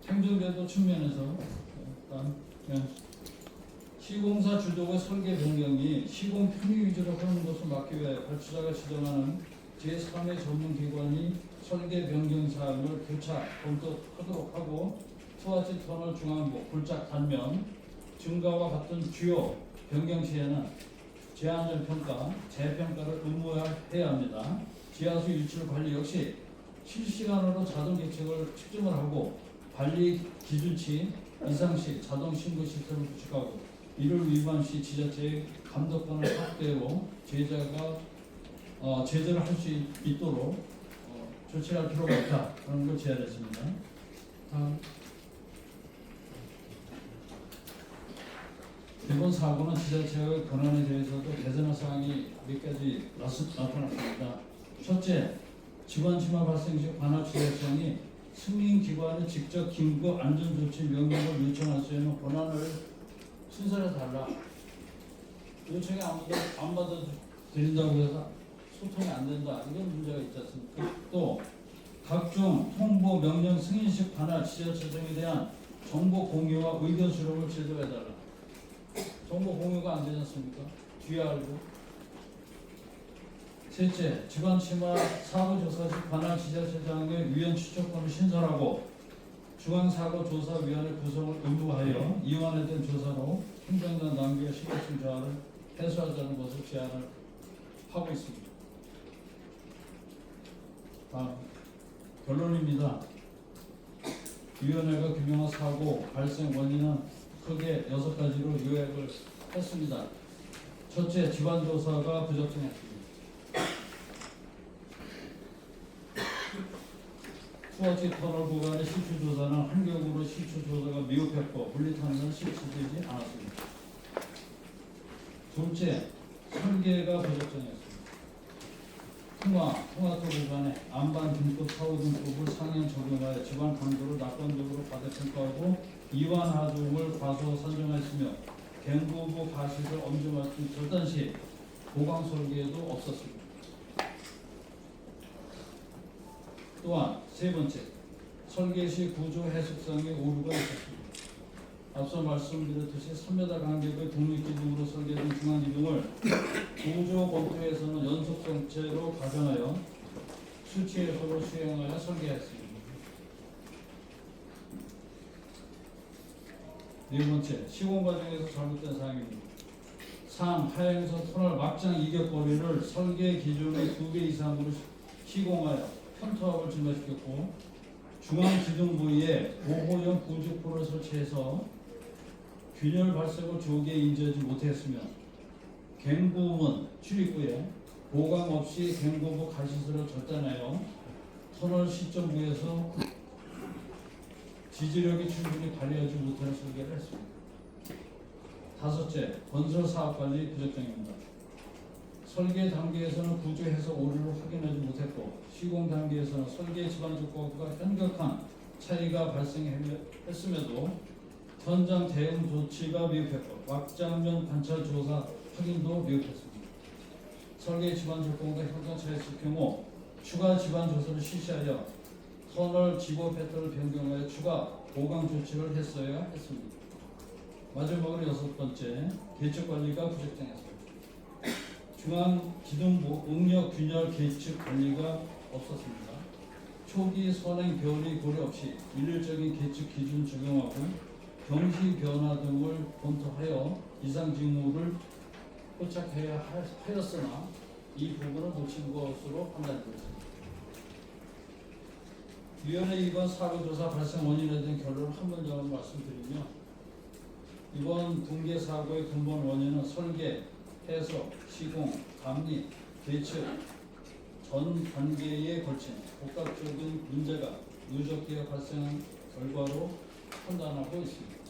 행정제도 측면에서 시공사 주도의 설계 변경이 시공 편의 위주로 하는 것을 막기 위해 발주자가 지정하는 제3의 전문기관이 설계 변경 사항을 교차 검토하도록 하고 투하지 터널 중앙부, 굴착 단면 증가와 같은 주요 변경 시에는 제안전 평가, 재평가를 의무화해야 합니다. 지하수 유출 관리 역시 실시간으로 자동 계측을 측정을 하고 관리 기준치 이상 시 자동 신고 시스템을 구축하고 이를 위반 시 지자체의 감독관을 확대로 제재를 할 수 있도록 조치할 필요가 있다. 그런 걸 제안했습니다. 이번 사고는 지자체의 권한에 대해서도 개선할 사항이 몇 가지 나타났습니다. 첫째, 직원침하 발생 시 관할지자체장이 승인기관에 직접 긴급 안전조치 명령을 요청할 수 있는 권한을 신설해 달라. 요청이 안 받아들인다고 해서 소통이 안 된다. 이런 문제가 있지 않습니까? 또 각종 통보 명령 승인식 관할 지자체장에 대한 정보 공유와 의견 수렴을 제도해 달라. 정보 공유가 안 되지 않습니까? 뒤에 알고 셋째, 집안 침하 사고 조사 시 관할 지자체장의 위원 추천권을 신설하고 중앙사고조사위원회 구성을 의무하여 이완에 대한 조사로 행정단 낭비와 시급성 저하를 해소하자는 것을 제안을 하고 있습니다. 결론입니다. 위원회가 규명한 사고 발생 원인은 크게 6가지로 요약을 했습니다. 첫째, 집안조사가 부적정했습니다. 수화지 터널 구간의 실추조사는 환경으로 실추조사가 미흡했고 분리탄은 실시되지 않았습니다. 둘째, 설계가 부적정했습니다. 통화토 구간에 안반 등급, 사후 등급을 상향 적용하여 집안 강도를 낙관적으로 과대평가하고 이완 하중을 과소 산정하였으며 갱부부 가시설 엄정 맞춤 절단 시 보강 설계도 없었습니다. 또한 세 번째, 설계 시 구조 해석상의 오류가 있었습니다. 앞서 말씀드렸듯이 3m 간격의 독립기둥으로 설계된 중앙기둥을 구조 검토에서는 연속성체로 가정하여 수치 해석을 수행하여 설계했습니다. 네 번째, 시공 과정에서 잘못된 사항입니다. 하행선 터널 막장 이격거리를 설계 기준의 2배 이상으로 시공하여 편투압을 증가시켰고 중앙 기둥 부위에 보호용 부직포를 설치해서 균열 발생을 조기에 인지하지 못했으며 갱부문 출입구에 보강 없이 갱부부 가시설을 절단하여 터널 시점부에서 지지력이 충분히 발휘하지 못하는 설계를 했습니다. 다섯째, 건설 사업 관리 부적정입니다. 설계 단계에서는 구조 해석 오류를 확인하지 못했고 시공 단계에서는 설계 집안 조건과 현격한 차이가 발생했음에도 현장 대응 조치가 미흡했고 막장면 관찰 조사 확인도 미흡했습니다. 설계 집안 조건과 현장 차이가 있을 경우 추가 집안 조사를 실시하여 터널 지보 패턴을 변경하여 추가 보강 조치를 했어야 했습니다. 마지막으로 6번째, 계측 관리가 부적정했습니다. 중앙 기둥부 응력 균열 계측 관리가 없었습니다. 초기 선행 변이 고려 없이 일률적인 계측 기준 적용하고 경시 변화 등을 검토하여 이상 징후를 포착해야 하였으나 이 부분을 놓친 것으로 판단됩니다. 위원회 이번 사고조사 발생 원인에 대한 결론을 한 문장으로 말씀드리며 이번 붕괴 사고의 근본 원인은 설계, 해석, 시공, 감리, 계측 전 단계에 걸친 복합적인 문제가 누적되어 발생한 결과로 판단하고 있습니다.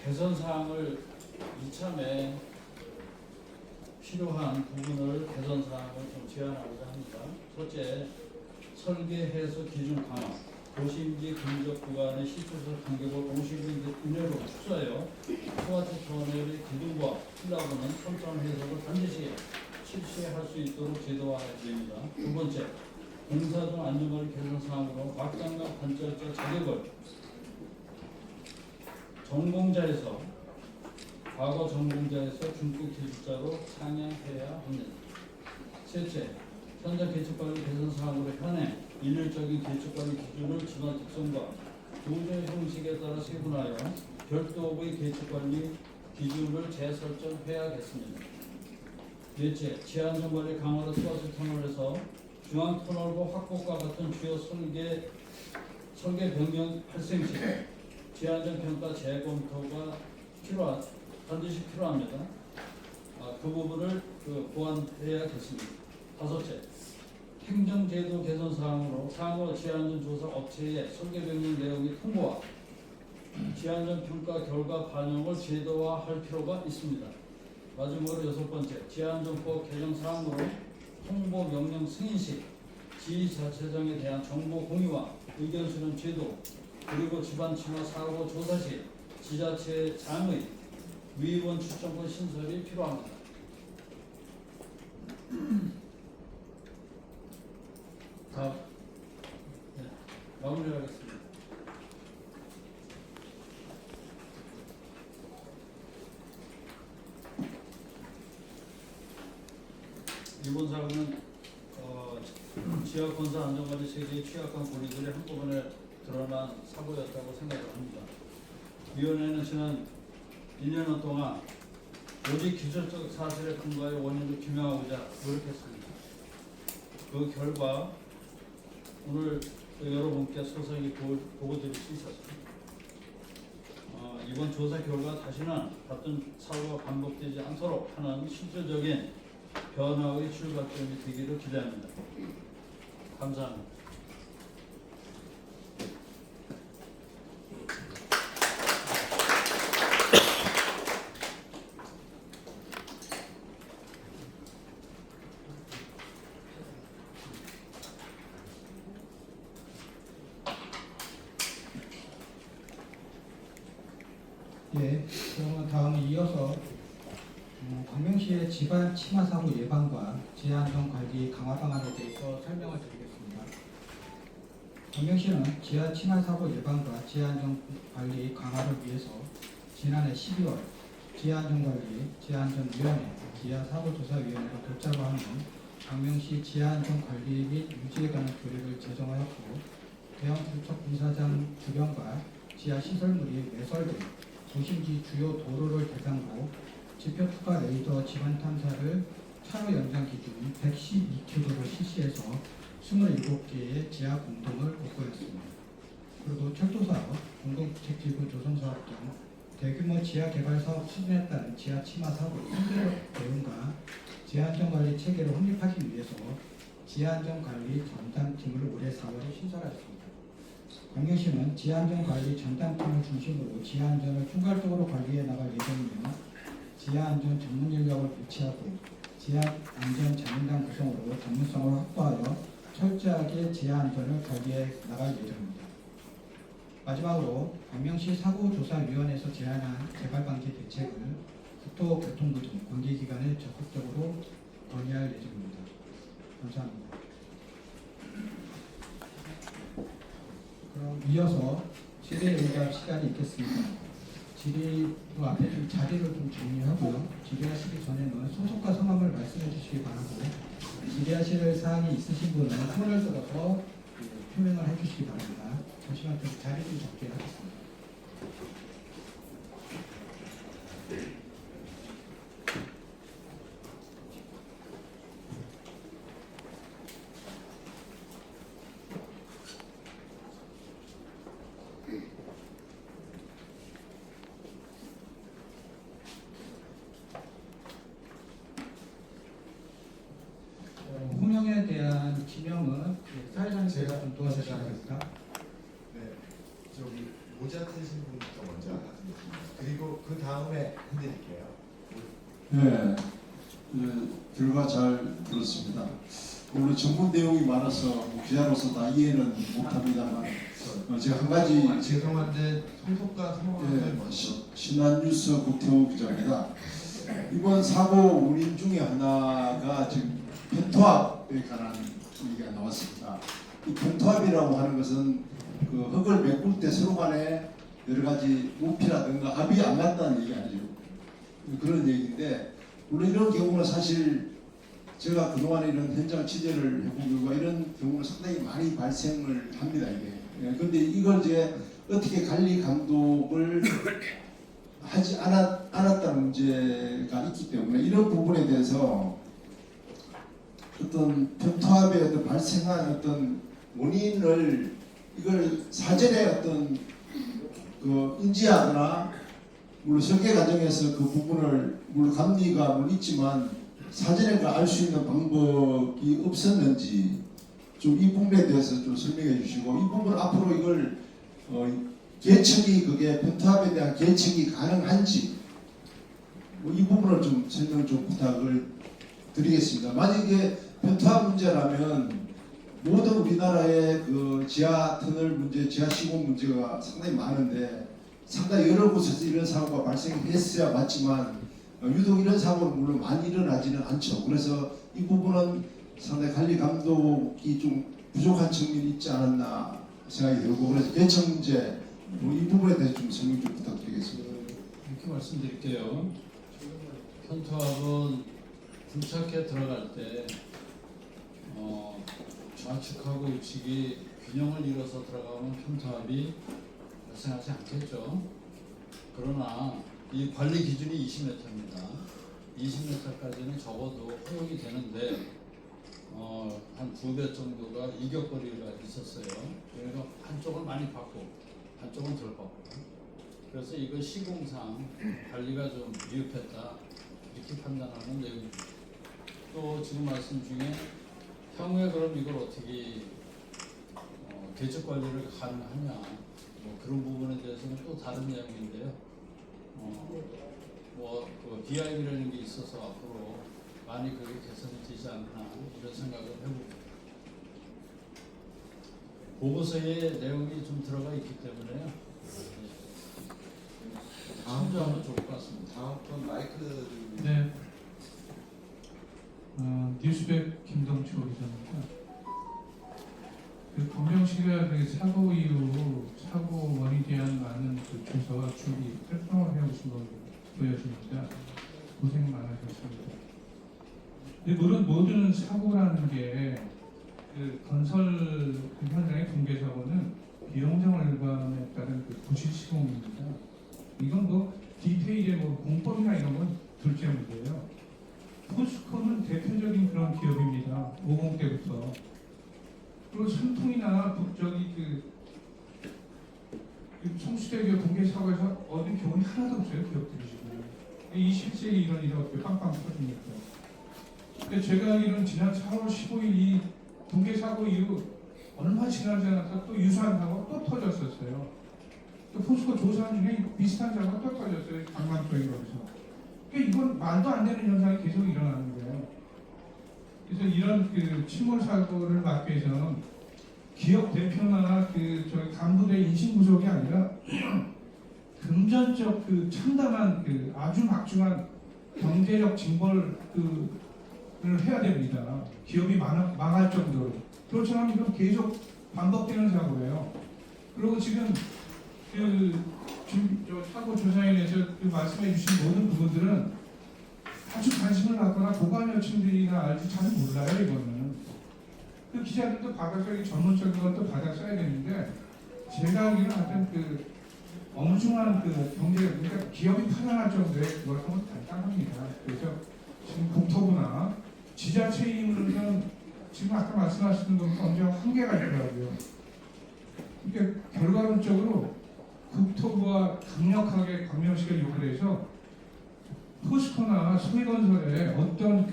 개선 사항을 이참에 필요한 부분을 개선 사항을 좀 제안하고자 합니다. 첫째, 설계 해석 기준 강화, 도심지 근접 구간의 시추설 간격을 50m 이내로 축소하여 소화체 터널의 기둥과 필라브는 선점 해석을 반드시 실시할 수 있도록 제도화해야 됩니다. 두 번째, 공사 중 안전관리 개선 사항으로 막장과 관찰자 자격을 전공자에서 과거 전공자에서 중급 기술자로 상향해야 합니다. 셋째, 현장 계측관리 개선 사항으로 현행 일률적인 계측관리 기준을 집안 특성과 구조 형식에 따라 세분하여 별도의 계측관리 기준을 재설정해야겠습니다. 넷째, 지하안전관리 강화도 수화수 터널에서 중앙터널과 확보과 같은 주요 설계 변경 발생 시 지하안전 평가 재검토가 반드시 필요합니다. 그 부분을 보완해야겠습니다. 다섯째, 행정제도 개선 사항으로 상호 지하안전조사 업체의 설계 변경 내용의 통보와 지하안전 평가 결과 반영을 제도화할 필요가 있습니다. 마지막으로 6번째, 지하안전법 개정 사항으로 통보 명령 승인 시 지자체장에 대한 정보 공유와 의견 수렴 제도 그리고 집안 침하 사고 조사 시 지자체장의 위원 추천권 신설이 필요합니다. 자, 네, 마무리하겠습니다. 이번 사고는 지역 건설 안전관리 체계의 취약한 고리들이 한꺼번에 드러난 사고였다고 생각을 합니다. 위원회는 지난 1년 동안 오직 기술적 사실에 근거하여 원인을 규명하고자 노력했습니다. 그 결과 오늘 여러분께 서서히 보고드릴 수 있었습니다. 이번 조사 결과 다시는 같은 사고가 반복되지 않도록 하는 실질적인 변화의 출발점이 되기를 기대합니다. 감사합니다. 예, 그러면 다음은 이어서 광명시의 집안 침하 사고 예방과 지하 안전 관리 강화 방안에 대해서 설명을 드리겠습니다. 광명시는 지하 침하 사고 예방과 지하 안전 관리 강화를 위해서 지난해 12월 지하안전관리, 지하안전위원회, 지하사고조사위원회가 결자로 하는 광명시 지하안전관리 및 유지에 관한 교리를 제정하였고, 대형 불척 공사장 주변과 지하 시설물이 매설된 도심지 주요 도로를 대상으로 지표 투과 레이더 지반 탐사를 차로 연장 기준 112km를 실시해서 27개의 지하 공동을 복구했습니다. 그리고 철도사업, 공동주택지구 조성사업 등 대규모 지하 개발 사업 추진에 따른 지하 침하 사고 현재 대응과 지하안전관리 체계를 확립하기 위해서 지하안전관리 전담팀을 올해 4월에 신설하였습니다. 광명시는 지하안전관리 전담팀을 중심으로 지하안전을 총괄적으로 관리해 나갈 예정이며, 지하안전 전문 인력을 배치하고 지하안전 자문단 구성으로 전문성을 확보하여 철저하게 지하안전을 관리해 나갈 예정입니다. 마지막으로 광명시 사고조사위원회에서 제안한 재발방지 대책을 국토교통부 등 관계기관에 적극적으로 건의할 예정입니다. 감사합니다. 그럼 이어서 질의응답 시간이 있겠습니다. 질의 앞에 좀 자리를 좀 정리하고요. 질의하시기 전에는 소속과 성함을 말씀해 주시기 바라고, 질의하실 사항이 있으신 분은 손을 들어서 표명을 해 주시기 바랍니다. 잠시만 좀 자리 좀 잡게 하겠습니다. 호명에 대한 지명은 사회자님께서 좀 도와주시겠습니까? 네, 저기 모자 쓰신 분부터 먼저 하겠습니다. 그리고 그 다음에 해드릴게요. 네, 결과 잘 들었습니다. 오늘 전문 내용이 많아서 기자로서 다 이해는 못합니다만, 제가 한 가지 죄송한데 소속과 성함을 먼저. 신한뉴스 국태호 기자입니다. 이번 사고 원인 중에 하나가 지금 편토합에 관한 얘기가 나왔습니다. 이 편토합이라고 하는 것은 그 흙을 메꿀 때 서로 간에 여러 가지 높이라든가 합이 안 맞다는 얘기 아니죠. 그런 얘기인데, 물론 이런 경우는 사실 제가 그동안에 이런 현장 취재를 해본 결과 이런 경우는 상당히 많이 발생을 합니다, 이게. 그런데 이걸 이제 어떻게 관리 감독을 하지 않았다는 문제가 있기 때문에, 이런 부분에 대해서 어떤 편토합의 어떤 발생한 어떤 원인을 이걸 사전에 어떤 그 인지하거나, 물론 설계 과정에서 그 부분을 물론 감리가 물론 있지만 사전에 알 수 있는 방법이 없었는지 좀 이 부분에 대해서 좀 설명해 주시고, 이 부분 앞으로 이걸 개척이 그게 편토합에 대한 개척이 가능한지 이 부분을 좀 설명 좀 부탁을 드리겠습니다. 만약에 편토합 문제라면 모든 우리나라의 그 지하 터널 문제, 지하 시공 문제가 상당히 많은데 상당히 여러 곳에서 이런 사고가 발생했어야 맞지만 유독 이런 사고는 물론 많이 일어나지는 않죠. 그래서 이 부분은 상당히 관리 감독이 좀 부족한 측면이 있지 않았나 생각이 들고 그래서 대책 문제 이 부분에 대해서 좀 설명 좀 부탁드리겠습니다. 이렇게 말씀드릴게요. 현토합은 굴착해 들어갈 때 좌측하고 우측이 균형을 이뤄서 들어가면 현토합이 발생하지 않겠죠. 그러나 이 관리 기준이 20m입니다. 20m까지는 적어도 허용이 되는데 한 2배 정도가 이격거리가 있었어요. 그래서 한쪽은 많이 받고 한쪽은 덜 받고 그래서 이거 시공상 관리가 좀 미흡했다 이렇게 판단하는 내용입니다. 또 지금 말씀 중에 향후에 그럼 이걸 어떻게 대책 관리를 가능하냐 뭐 그런 부분에 대해서는 또 다른 내용인데요. 그 BIB라는 게 있어서 앞으로 많이 그게 개선이 되지 않나 이런 생각을 해봅니다. 보고서에 내용이 좀 들어가 있기 때문에요. 참조하면 좋을 것 같습니다. 다음 건 마이크 네. 뉴스백 김동초 기자입니다. 그 검정씨가 그 사고 이후 사고 원인에 대한 많은 그 조사와 준비 활동을 해오신 걸 보여집니다. 고생 많으셨습니다. 근데 물론 모든 사고라는 게 그 건설 현장의 붕괴 사고는 비용정을감에 따른 그 부실 시공입니다. 이건 뭐 디테일의 뭐 공법이나 이런 건 둘째 문제예요. 포스코는 대표적인 그런 기업입니다. 50 때부터. 그리고 삼통이나 저기 그 성수대교 붕괴 사고에서 얻은 교훈이 하나도 없어요. 기업들이 지금. 21세기 이런 일이 어떻게 빵빵 터집니까? 근데 제가 알기로는 지난 4월 15일 이 붕괴 사고 이후 얼마 지나지 않아서 또 유사한 사고가 또 터졌었어요. 또 포스코 조사한 중에 비슷한 사고가 또 터졌어요. 강남 쪽에 거기서. 그러니까 이건 말도 안 되는 현상이 계속 일어나는 거예요. 그래서 이런 그 침몰 사고를 막기 위해서는 기업 대표나 저희 간부들의 인식 부족이 아니라 금전적 그 참담한 그 아주 막중한 경제적 징벌을 해야 됩니다. 기업이 망할 정도로. 그렇지 않으면 이건 계속 반복되는 사고예요. 그리고 지금 저 사고 조사인에서 말씀해 주신 모든 부분들은 아주 관심을 갖거나 보관 여층들이나 알지 잘 몰라요. 이거는 그 기자들도 받아서 전문적인 것도 받아 써야 되는데 제가 알기로는 하여튼 엄중한 경제 그러니까 기업이 파산할 정도의 그걸 하면 간단합니다. 그래서 지금 국토부나 지자체 임무는 지금 아까 말씀하시는 건 엄청 한계가 있더라고요. 그러니까 결과론적으로 국토부와 강력하게 강명식을 요구해서 포스코나 소해건설에 어떤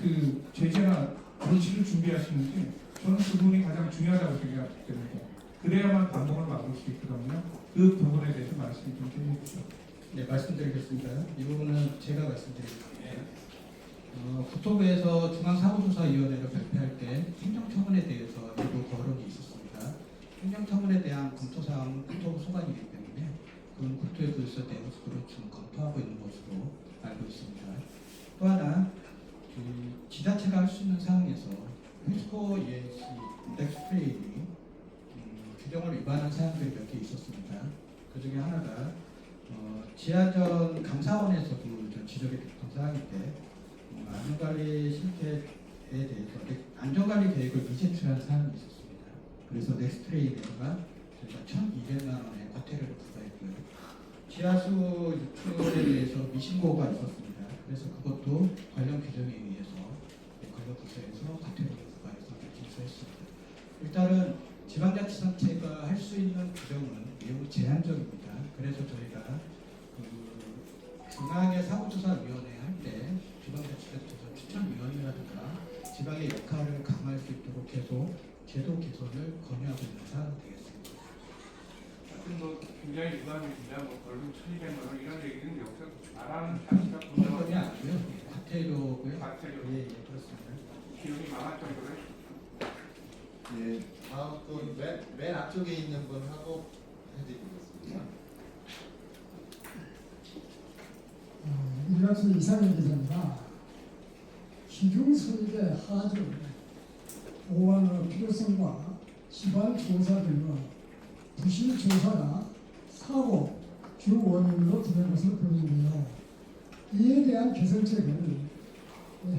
제재나 조치를 준비하시는지 저는 그 부분이 가장 중요하다고 생각됩니다. 그래야만 반복을 막을 수 있거든요. 그 부분에 대해서 말씀 좀 해주십시오. 네, 말씀드리겠습니다. 이 부분은 제가 말씀드리겠습니다. 국토부에서 중앙사고조사위원회를 발표할 때 행정처분에 대해서 일부 거론이 있었습니다. 행정처분에 대한 검토사항은 국토부 소관이기 때문에 그건 국토에 불서 내부적으로 지금 검토하고 있는 것으로 알고 있습니다. 또 하나 지자체가 할 수 있는 사항에서 포스코 ENC 넥스트레일이 규정을 위반한 사항들이 몇 개 있었습니다. 그 중에 하나가 지하전 감사원에서도 지적이 됐던 사항인데 안전관리 실태에 대해서 안전관리 계획을 미제출한 사항이 있었습니다. 그래서 넥스트레일에다가 저희가 1,200만 원의 과태료를 부과했고요. 지하수 유출에 대해서 미신고가 있었습니다. 그래서 그것도 관련 규정에 의해서 관련 부서에서 과태료를 부과해서 진술했습니다. 일단은 지방자치단체가 할 수 있는 규정은 매우 제한적입니다. 그래서 저희가 중앙의 사고조사위원회 할 때 지방자치단체에서 추천위원이라든가 지방의 역할을 강화할 수 있도록 계속 제도 개선을 권유하고 있는 사항이 되겠습니다. 하여튼 굉장히 유감입니다. 벌금 1,200만 원 이런 얘기는 여기서 말하는 자체가 법원이 아니고요. 과태료고요. 과태료. 예, 그렇습니다. 기업이 망할 정도로 예, 다음 분맨 앞쪽에 있는 분하고 해드리겠습니다. 일가수 이상현 기자입니다. 기중설계 하중 보완의 필요성과 기반 조사 등의 부실 조사가 사고 주 원인으로 드는 것으로 보이는데요. 이에 대한 개선책을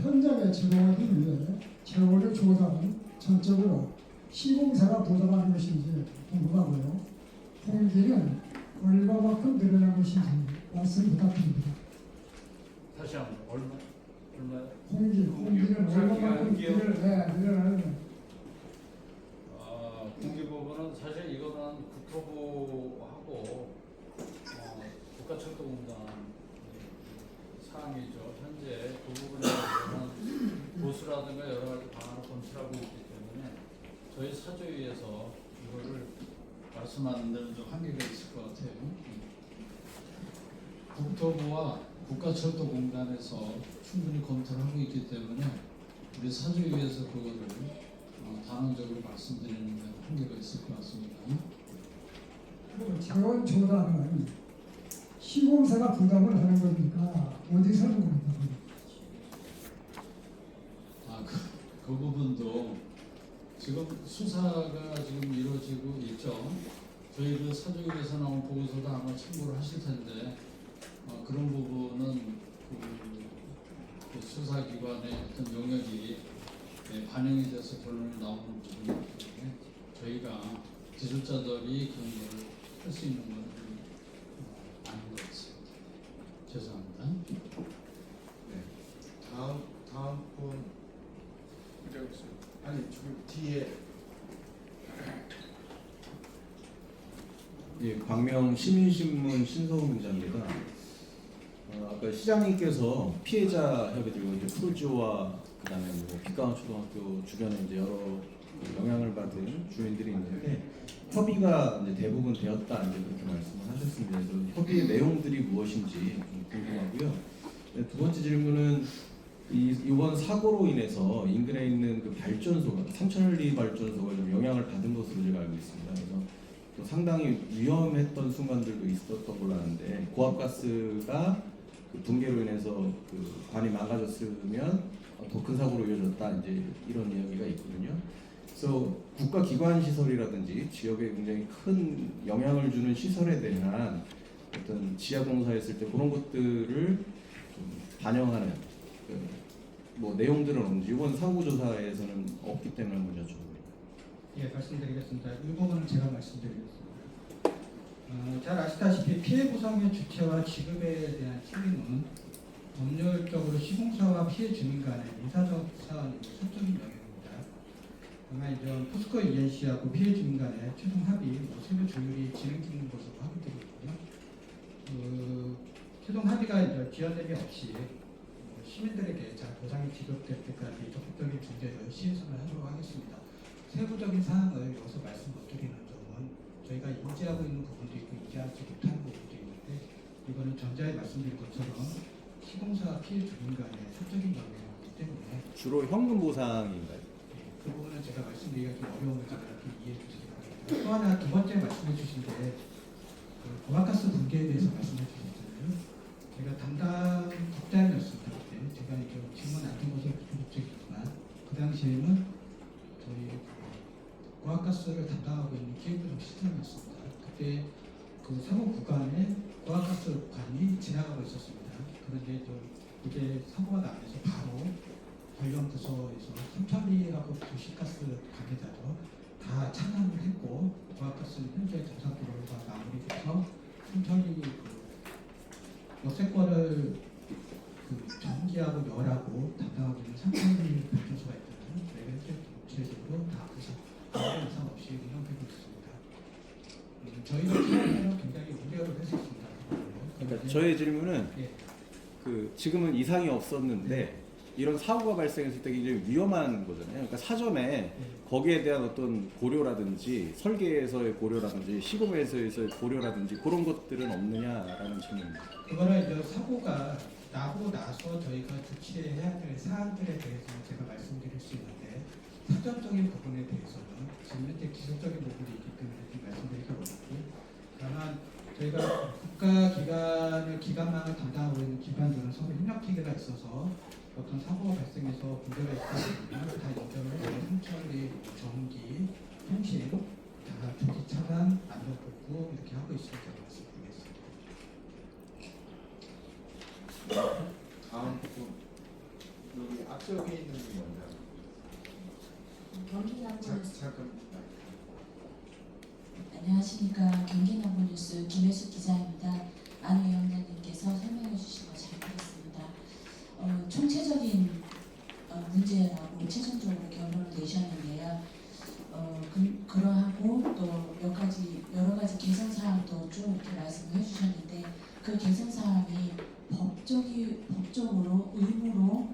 현장에 제공하기 위해 재원의 조사는 전적으로 시공사가 보장하는 것인지 궁금하고요. 공기는 얼마만큼 늘어난 것인지 말씀 부탁드립니다. 다시 한번 얼마? 공기는 얼마만큼 늘어나는 공기 부분은 사실 이거는 국토부하고 국가철도공단 사항이죠. 현재 그 부분에 대해서는 보수라든가 여러 가지 방안을 검토하고 있기 때문에 저희 사조위에서 이거를 말씀하는 데는 좀 한계가 있을 것 같아요. 국토부와 국가철도공단에서 충분히 검토를 하고 있기 때문에 우리 사조위에서 그거를 단언적으로 말씀드리는 데는 한계가 있을 것 같습니다. 재원 조달은 시공사가 부담을 하는 겁니까? 어디서 하는 겁니까? 그 부분도 지금 수사가 지금 이루어지고 있죠. 저희 그 사조위에서 나온 보고서도 아마 참고를 하실 텐데 그런 부분은 그 수사기관의 어떤 영역이 반영이 돼서 결론이 나오는 부분이기 때문에 저희가 기술자들이 그런 걸 할 수 있는 건 아닌 것 같습니다. 죄송합니다. 네. 다음 분. 아니 지금 뒤에. 예, 광명 시민신문 신서훈 기자입니다. 아까 시장님께서 피해자 협의들 이제 푸르지오와 그다음에 뭐 빛가운 초등학교 주변에 이제 여러 영향을 받은 주민들이 있는데 협의가 이제 대부분 되었다 이제 그렇게 말씀을 하셨습니다. 그래서 협의의 내용들이 무엇인지 좀 궁금하고요. 네, 두 번째 질문은 이번 사고로 인해서 인근에 있는 그 발전소가 삼천리 발전소가 좀 영향을 받은 것으로 제가 알고 있습니다. 그래서 또 상당히 위험했던 순간들도 있었던 걸로 아는데 고압가스가 그 붕괴로 인해서 그 관이 망가졌으면 더 큰 사고로 이어졌다 이제 이런 이야기가 있거든요. 그래서 국가기관 시설이라든지 지역에 굉장히 큰 영향을 주는 시설에 대한 어떤 지하공사했을 때 그런 것들을 좀 반영하는 뭐 내용들은 없는지 이번 사고조사에서는 없기 때문에 한번 여쭤봅니다. 예, 말씀드리겠습니다. 이 부분은 제가 말씀드리겠습니다. 잘 아시다시피 피해 보상의 주체와 지급에 대한 책임은 법률적으로 시공사와 피해 주민 간의 인사적 사안이고 사적인 영역입니다. 다만 이제 포스코 ENC하고 피해 주민 간의 최종 합의, 세부 조율이 진행되는 것으로 확인되고 있고요. 최종 합의가 이제 기여됨이 없이 시민들에게 잘 보상이 지급될 때까지 적극적인 중재를 시행을 하도록 하겠습니다. 세부적인 사항을 여기서 말씀 못 드리는 점은 저희가 인지하고 있는 부분도 있고 인지하지 못하는 부분도 있는데 이거는 전자에 말씀드린 것처럼 시공사와 피해 주민 간의 사적인 영역이기 때문에 주로 현금 보상인가요? 그 부분은 제가 말씀드리기가 좀 어려운 것이라 이해해 주시기 바랍니다. 또 하나 두 번째 말씀해 주신 게 고압가스 붕괴에 대해서 말씀해 주셨잖아요. 제가 담당 국장이었습니다. 그때 제가 이제 질문 안 든 것은 비법적이지만 그 당시에는 저희 고압가스를 담당하고 있는 기획부장 시장이었습니다. 그때 그 사고 구간에 고압가스 관이 지나가고 있었습니다. 그런데 이게 사고가 나면서 바로 관련 부서에서 삼천리하고 도시가스 관계자죠. 다 차단을 했고 고압가스는 현재 정상적으로 마무리돼서 삼천리 역세권을 전기하고 열하고 담당하고 있는 삼천리 발전소가 있잖아요. 저희가 현재 전체적으로 다 부서 이상 없이 운영되고 있습니다. 저희도 처음에는 굉장히 우려를 했었습니다. 그러니까 저의 질문은 예. 그 지금은 이상이 없었는데 이런 사고가 발생했을 때 굉장히 위험한 거잖아요. 그러니까 사전에 거기에 대한 어떤 고려라든지 설계에서의 고려라든지 시공에서의 고려라든지 그런 것들은 없느냐라는 질문입니다. 그거는 이제 사고가 나고 나서 저희가 조치해야 될 사안들에 대해서 제가 말씀드릴 수 있는데 사전적인 부분에 대해서는 지금 현재 기술적인 부분이 있기 때문에 좀 말씀드리기가 어렵고, 다만 저희가 기관망을 담당하고 있는 기관들은 서로 협력체계가 있어서 어떤 사고가 발생해서 문제가 있다면 다 인정을 해서 상처리, 전기, 통신, 다 조기 차단, 안전 복구 이렇게 하고 있습니다. 말씀드리겠습니다. 다음 부분 여기 앞쪽에 있는 분이 먼저. 경기남부뉴스 잠깐. 안녕하십니까. 경기남부뉴스 김혜수 기자입니다. 안 위원장님께서 설명해 주신 거 잘 들었습니다. 총체적인 문제라고 최종적으로 결론을 내셨는데요. 그러하고 또 여러 가지 개선 사항도 쭉 이렇게 말씀을 해주셨는데, 그 개선 사항이 법적으로 의무로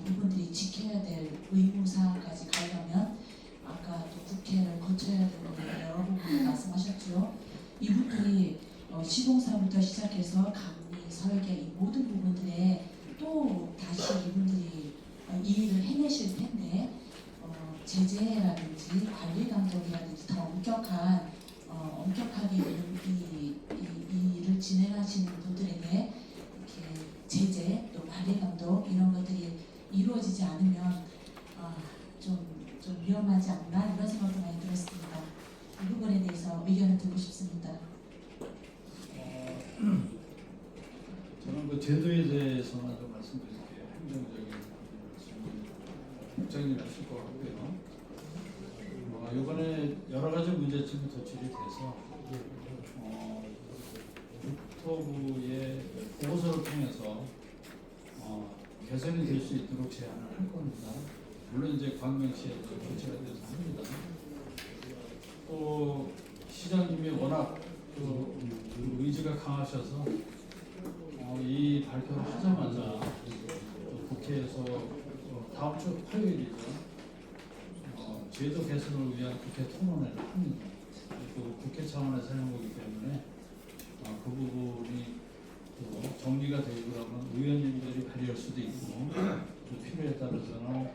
이분들이 지켜야 될 의무 사항까지 가려면 아까 또 국회를 거쳐야 되는 여러 부분을 말씀하셨죠. 이분들이 시공사부터 시작해서 감리, 설계 이 모든 부분들에 또 다시 이분들이 이 일을 해내실 텐데 제재라든지 관리 감독이라든지 더 엄격하게 이 일을 진행하시는 분들에게 이렇게 제재 또 관리 감독 이런 것들이 이루어지지 않으면 좀 위험하지 않나 이런 생각도 많이 들었습니다. 이 부분에 대해서 의견을 듣고 싶습니다. 저는 그 제도에 대해서만 좀 말씀드릴게요. 행정적인 말씀을 국장님 하실 것 같고요. 이번에 여러 가지 문제점이 도출이 돼서 국토부의 보고서를 통해서 개선이 될 수 있도록 제안을 할 겁니다. 물론 이제 광명시에도 조치가 돼서 합니다. 또 시장님이 워낙 그 의지가 강하셔서 이 발표를 하자마자 또 국회에서 다음 주 화요일이죠. 제도 개선을 위한 국회 토론회를 합니다. 또 국회 차원에서 하는 거기 때문에 그 부분이 또 정리가 되고 그러면 의원님들이 발의할 수도 있고 또 필요에 따라서는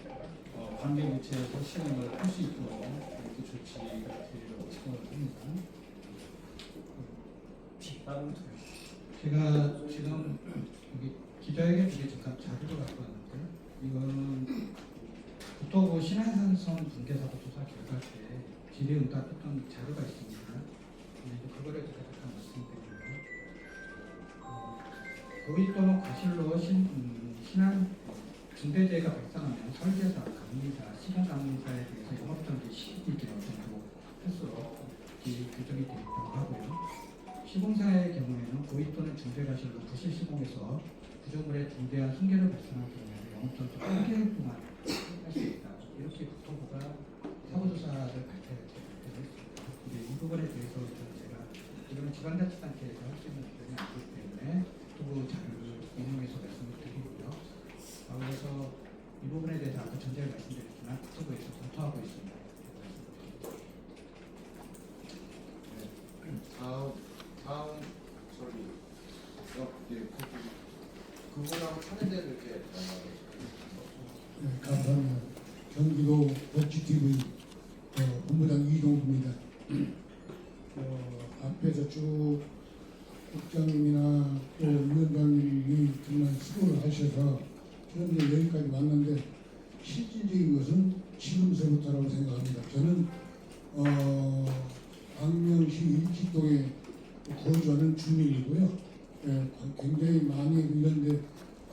관계부처에서 시행을 할 수 있도록 이렇게 조치가 되리라고 생각을 합니다. 제가 지금 여기 기자회견 중에 잠깐 자료를 갖고 왔는데, 이거는 국토부 신안산성 붕괴사고 조사 결과 때 질의응답했던 자료가 있습니다. 이제 그거를 제가 잠깐 말씀드리고요. 고의 또는 과실로 신안 중대재해가 발생하면 설계사, 감리사, 시간감리사에 대해서 영업정지 시기기간 정도 횟수로 규정이 되어 있다고 하고요. 시공사의 경우에는 고의 또는 중대과실로 부실 시공에서 구조물의 중대한 손괴를 발생할 경우에는 영업정지 8개월 동안 할 수 있다. 이렇게 국토부가 사고조사를 발표했습니다. 이 부분에 대해서 제가 이거는 지방자치단체에서 할 수 있는 부분이 아니기 때문에 국토부 자료를 인용해서 말씀을 드리고요. 그래서 이 부분에 대해서 아까 전제를 말씀드렸지만 국토부에서 검토하고 있습니다. 다음 그분하고 사는 데를 이렇게 감사합니다. 경기도 복지TV 본부장 이동구입니다. 앞에서 쭉 국장님이나 또 위원장님이 정말 수고를 하셔서 현재 여기까지 왔는데 실질적인 것은 지금서부터라고 생각합니다. 저는 광명시 일지동에 거주하는 주민이고요. 굉장히 많이 이런 데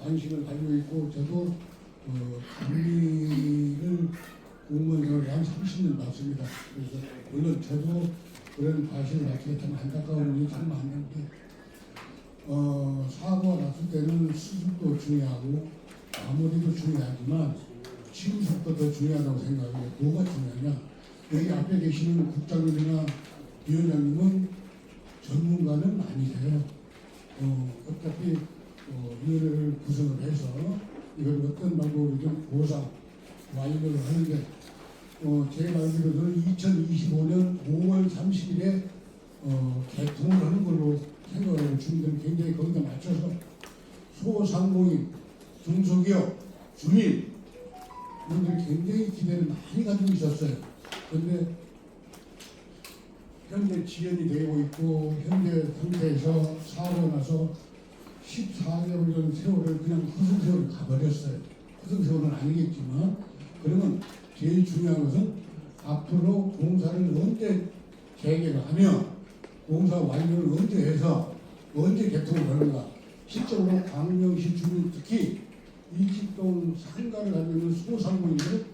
관심을 가지고 있고, 저도 감리를 공무원생활을 한 30년 맞습니다. 그래서 물론 저도 그런 과실을 갖기가 참 안타까운 일이 참 많은데, 사고가 났을 때는 수습도 중요하고 마무리도 중요하지만 취임석도 더 중요하다고 생각해요. 뭐가 중요하냐? 여기 앞에 계시는 국장님이나 위원장님은 전문가는 아니세요. 어차피 위원회를 구성을 해서 이걸 어떤 방법이든 보상 완료를 하는데, 제가 알기로는 2025년 5월 30일에 개통을 하는 걸로 생각하고 주민들은 굉장히 거기다 맞춰서 소상공인, 중소기업, 주민 분들이 굉장히 기대를 많이 가지고 있었어요. 그런데 현재 지연이 되고 있고 현재 상태에서 사고가 나서 14개월 전 세월을 그냥 허송세월을 가버렸어요. 허송세월은 아니겠지만 그러면 제일 중요한 것은 앞으로 공사를 언제 재개를 하며 공사 완료를 언제 해서 언제 개통을 하는가. 실제로 광명시 주민 특히 이직동 상가를 가지고 있는 소상공인들